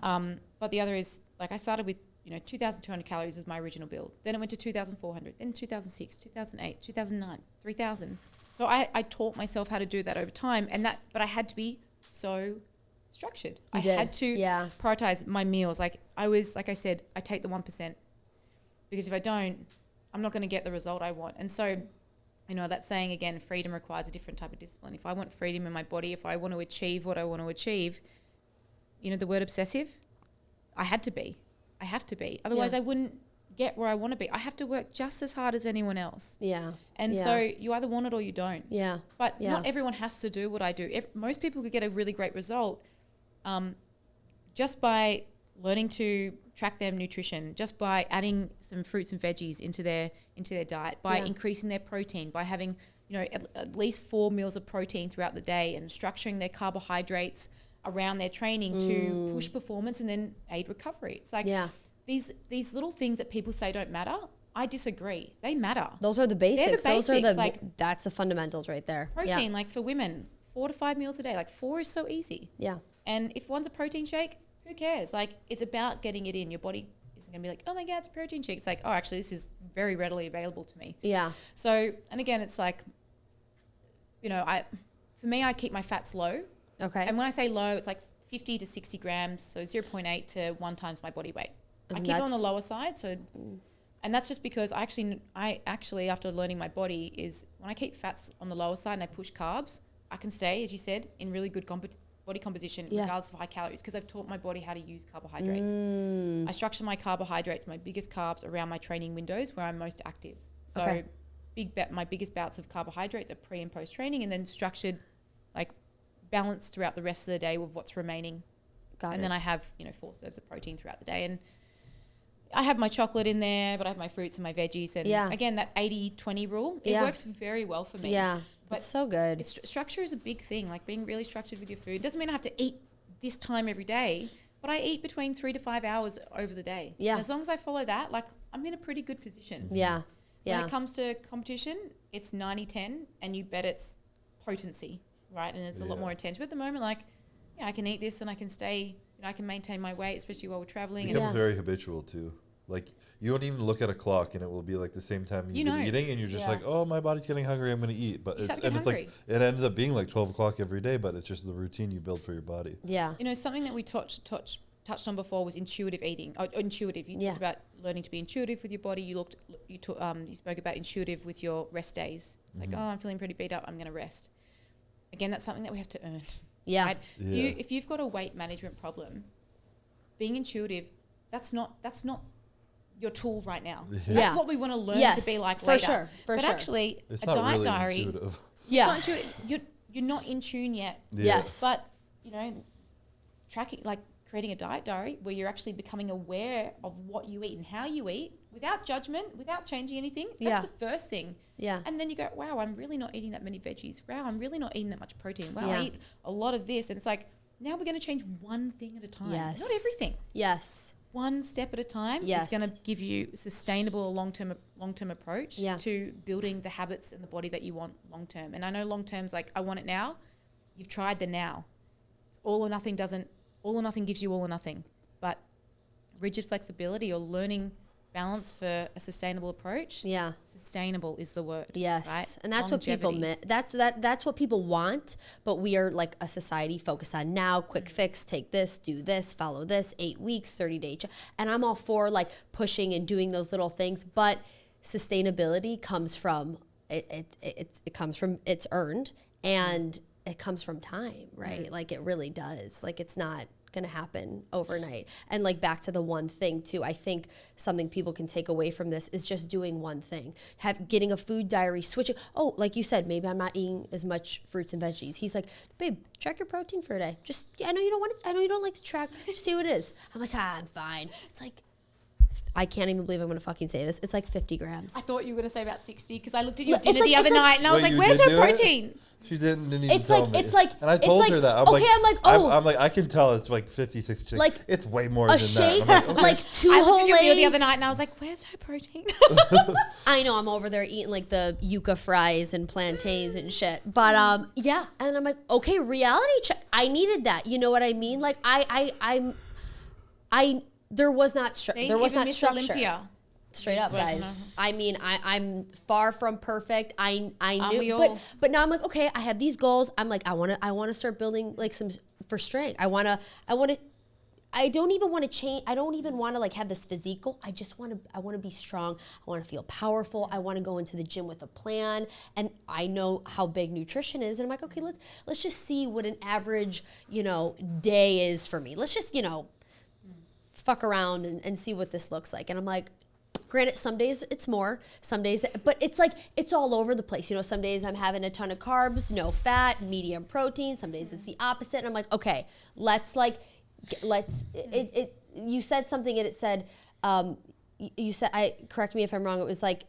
But the other is, like, I started with, 2,200 calories as my original build. Then it went to 2,400, then 2006, 2008, 2009, 3,000. So I taught myself how to do that over time, but I had to be so structured. I had to prioritize my meals. Like I said, I take the 1%, because if I don't, I'm not going to get the result I want. And so, that saying again, freedom requires a different type of discipline. If I want freedom in my body, if I want to achieve what I want to achieve, the word obsessive, I have to be. Otherwise I wouldn't get where I want to be, I have to work just as hard as anyone else. Yeah. And so you either want it or you don't. Yeah. But not everyone has to do what I do. Most people could get a really great result just by learning to track their nutrition, just by adding some fruits and veggies into their diet, by increasing their protein, by having, you know, at least 4 meals of protein throughout the day, and structuring their carbohydrates around their training to push performance and then aid recovery. It's like these little things that people say don't matter. I disagree. They matter. Those are the basics. Those are the like, that's the fundamentals right there. Protein, like for women, 4 to 5 meals a day. Like 4 is so easy. Yeah. And if one's a protein shake, who cares? Like, it's about getting it in. Your body isn't going to be like, oh my God, it's a protein shake. It's like, oh, actually, this is very readily available to me. Yeah. So, and again, it's like, you know, for me, I keep my fats low. Okay. And when I say low, it's like 50 to 60 grams. So 0.8 to 1 times my body weight. I keep it on the lower side. So, and that's just because I actually, after learning my body, is when I keep fats on the lower side and I push carbs, I can stay, as you said, in really good body composition regardless of high calories, because I've taught my body how to use carbohydrates. I structure my carbohydrates, my biggest carbs, around my training windows where I'm most active. So my biggest bouts of carbohydrates are pre and post training, and then structured, like, balanced throughout the rest of the day with what's remaining. And then I have, you know, 4 serves of protein throughout the day, and I have my chocolate in there, but I have my fruits and my veggies. And again, that 80-20 rule, it works very well for me. Yeah. But it's so good. Structure is a big thing, like being really structured with your food. It doesn't mean I have to eat this time every day, but I eat between 3 to 5 hours over the day. Yeah. And as long as I follow that, like, I'm in a pretty good position. Yeah. Yeah. When it comes to competition, it's 90-10, and you bet it's potency, right? And it's a lot more intense. But at the moment, like, I can eat this and I can stay, you know, I can maintain my weight, especially while we're traveling. It becomes very habitual too. Like, you don't even look at a clock and it will be like the same time you've been eating, and you're just like, oh, my body's getting hungry, I'm going to eat. But it's like, it ends up being like 12 o'clock every day, but it's just the routine you build for your body. Yeah. You know, something that we touched on before was intuitive eating. Intuitive. You talked about learning to be intuitive with your body. You spoke about intuitive with your rest days. It's like, oh, I'm feeling pretty beat up, I'm going to rest. Again, that's something that we have to earn. Yeah. Right? If you've got a weight management problem, being intuitive, that's not your tool right now. That's what we want to learn to be like later. For sure. Actually, it's a not diet really diary. Intuitive. Yeah. It's not intuitive. You're not in tune yet. Yes. But, you know, tracking, like creating a diet diary where you're actually becoming aware of what you eat and how you eat without judgment, without changing anything. That's the first thing. Yeah. And then you go, wow, I'm really not eating that many veggies. Wow, I'm really not eating that much protein. Wow, I eat a lot of this. And it's like, now we're going to change one thing at a time. Yes. Not everything. Yes. One step at a time is going to give you a sustainable long-term approach to building the habits and the body that you want long-term. And I know long-term's like, I want it now. You've tried the now. It's all or nothing gives you all or nothing. But rigid flexibility or learning balance for a sustainable approach. Yeah. Sustainable is the word. Yes. Right? And that's longevity. What people that's what people want, but we are like a society focused on now, quick fix, take this, do this, follow this, 8 weeks, 30-day. And I'm all for like pushing and doing those little things, but sustainability comes from it's earned, and it comes from time, right? Like it really does. Like it's not going to happen overnight. And like back to the one thing too, I think something people can take away from this is just doing one thing, getting a food diary, switching. Oh, like you said, maybe I'm not eating as much fruits and veggies. He's like, babe, track your protein for a day. Just, I know you don't like to track, just see what it is. I'm like, I'm fine. It's like, I can't even believe I'm going to fucking say this. It's like 50 grams. I thought you were going to say about 60 because I looked at your dinner the other night and I was like, where's her protein? She didn't even tell me. It's like, and I told her that. I'm like, I can tell it's like 50, 60. Like, it's way more than shake, that. I'm like 2 whole eggs. I looked at your meal the other night and I was like, where's her protein? I know, I'm over there eating like the yuca fries and plantains and shit. But yeah, and I'm like, okay, reality check. I needed that. You know what I mean? Like there was not structure. Olympia. Straight up, guys. I mean, I'm far from perfect. I knew, but now I'm like, okay, I have these goals. I'm like, I want to start building like some for strength. I don't even want to change. I don't even want to like have this physique goal. I want to be strong. I want to feel powerful. I want to go into the gym with a plan. And I know how big nutrition is. And I'm like, okay, let's just see what an average, day is for me. Let's just, fuck around and see what this looks like. And I'm like, Granted, some days it's more, some days, but it's like, it's all over the place. You know, some days I'm having a ton of carbs, no fat, medium protein. Some days it's the opposite. And I'm like, okay, you said something and it said, you said, correct me if I'm wrong. It was like,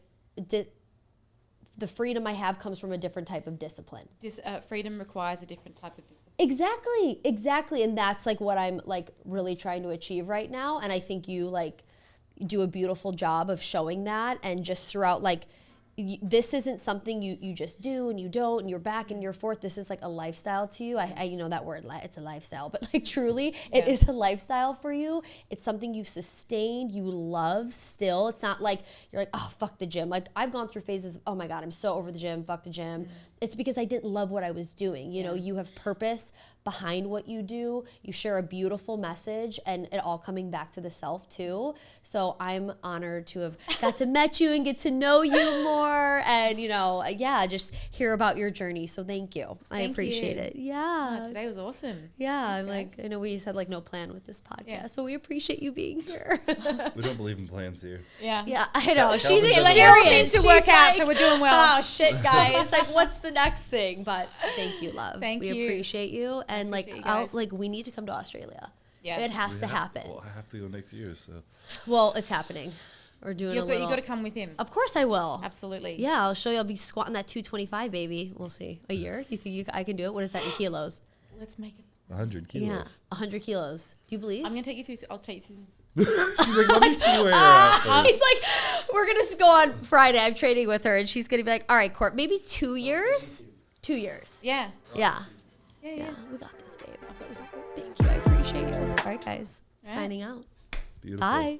the freedom I have comes from a different type of discipline. Freedom requires a different type of discipline. Exactly. And that's like what I'm like really trying to achieve right now. And I think you like do a beautiful job of showing that, and just throughout, like, this isn't something you just do and you don't and you're back and you're forth. This is like a lifestyle to you. I you know that word, it's a lifestyle, but like truly it is a lifestyle for you. It's something you've sustained, you love still. It's not like you're like, oh, fuck the gym. Like, I've gone through phases, oh my God, I'm so over the gym, fuck the gym. It's because I didn't love what I was doing. You know, you have purpose behind what you do. You share a beautiful message, and it all coming back to the self too. So I'm honored to have got to met you and get to know you more, and you know, just hear about your journey. So thank you. I appreciate it. Yeah. Oh, today was awesome. Yeah. Thanks, like, I know we just had like no plan with this podcast, but we appreciate you being here. We don't believe in plans here. Yeah. Yeah, I know. She's experienced. Seems to work out, so we're doing well. Oh shit, guys! Like, what's the next thing? But thank you, love. Thank we you. appreciate you, and like, we need to come to Australia. Yeah, it has to happen. Well, I have to go next year, so. Well, it's happening. We're doing You got to come with him. Of course I will. Absolutely. Yeah, I'll show you. I'll be squatting that 225, baby. We'll see. A year? You think I can do it? What is that in kilos? Let's make it. 100 kilos. Yeah, 100 kilos. Do you believe? I'm gonna take you through. I'll take you She's through. like, let me see where you're at first. She's like, we're gonna go on Friday. I'm training with her, and she's gonna be like, all right, Court, maybe 2 years. 2 years. Yeah. Yeah. Yeah. We got this, babe. Thank you. I appreciate you. All right, guys. Signing out. Beautiful. Bye.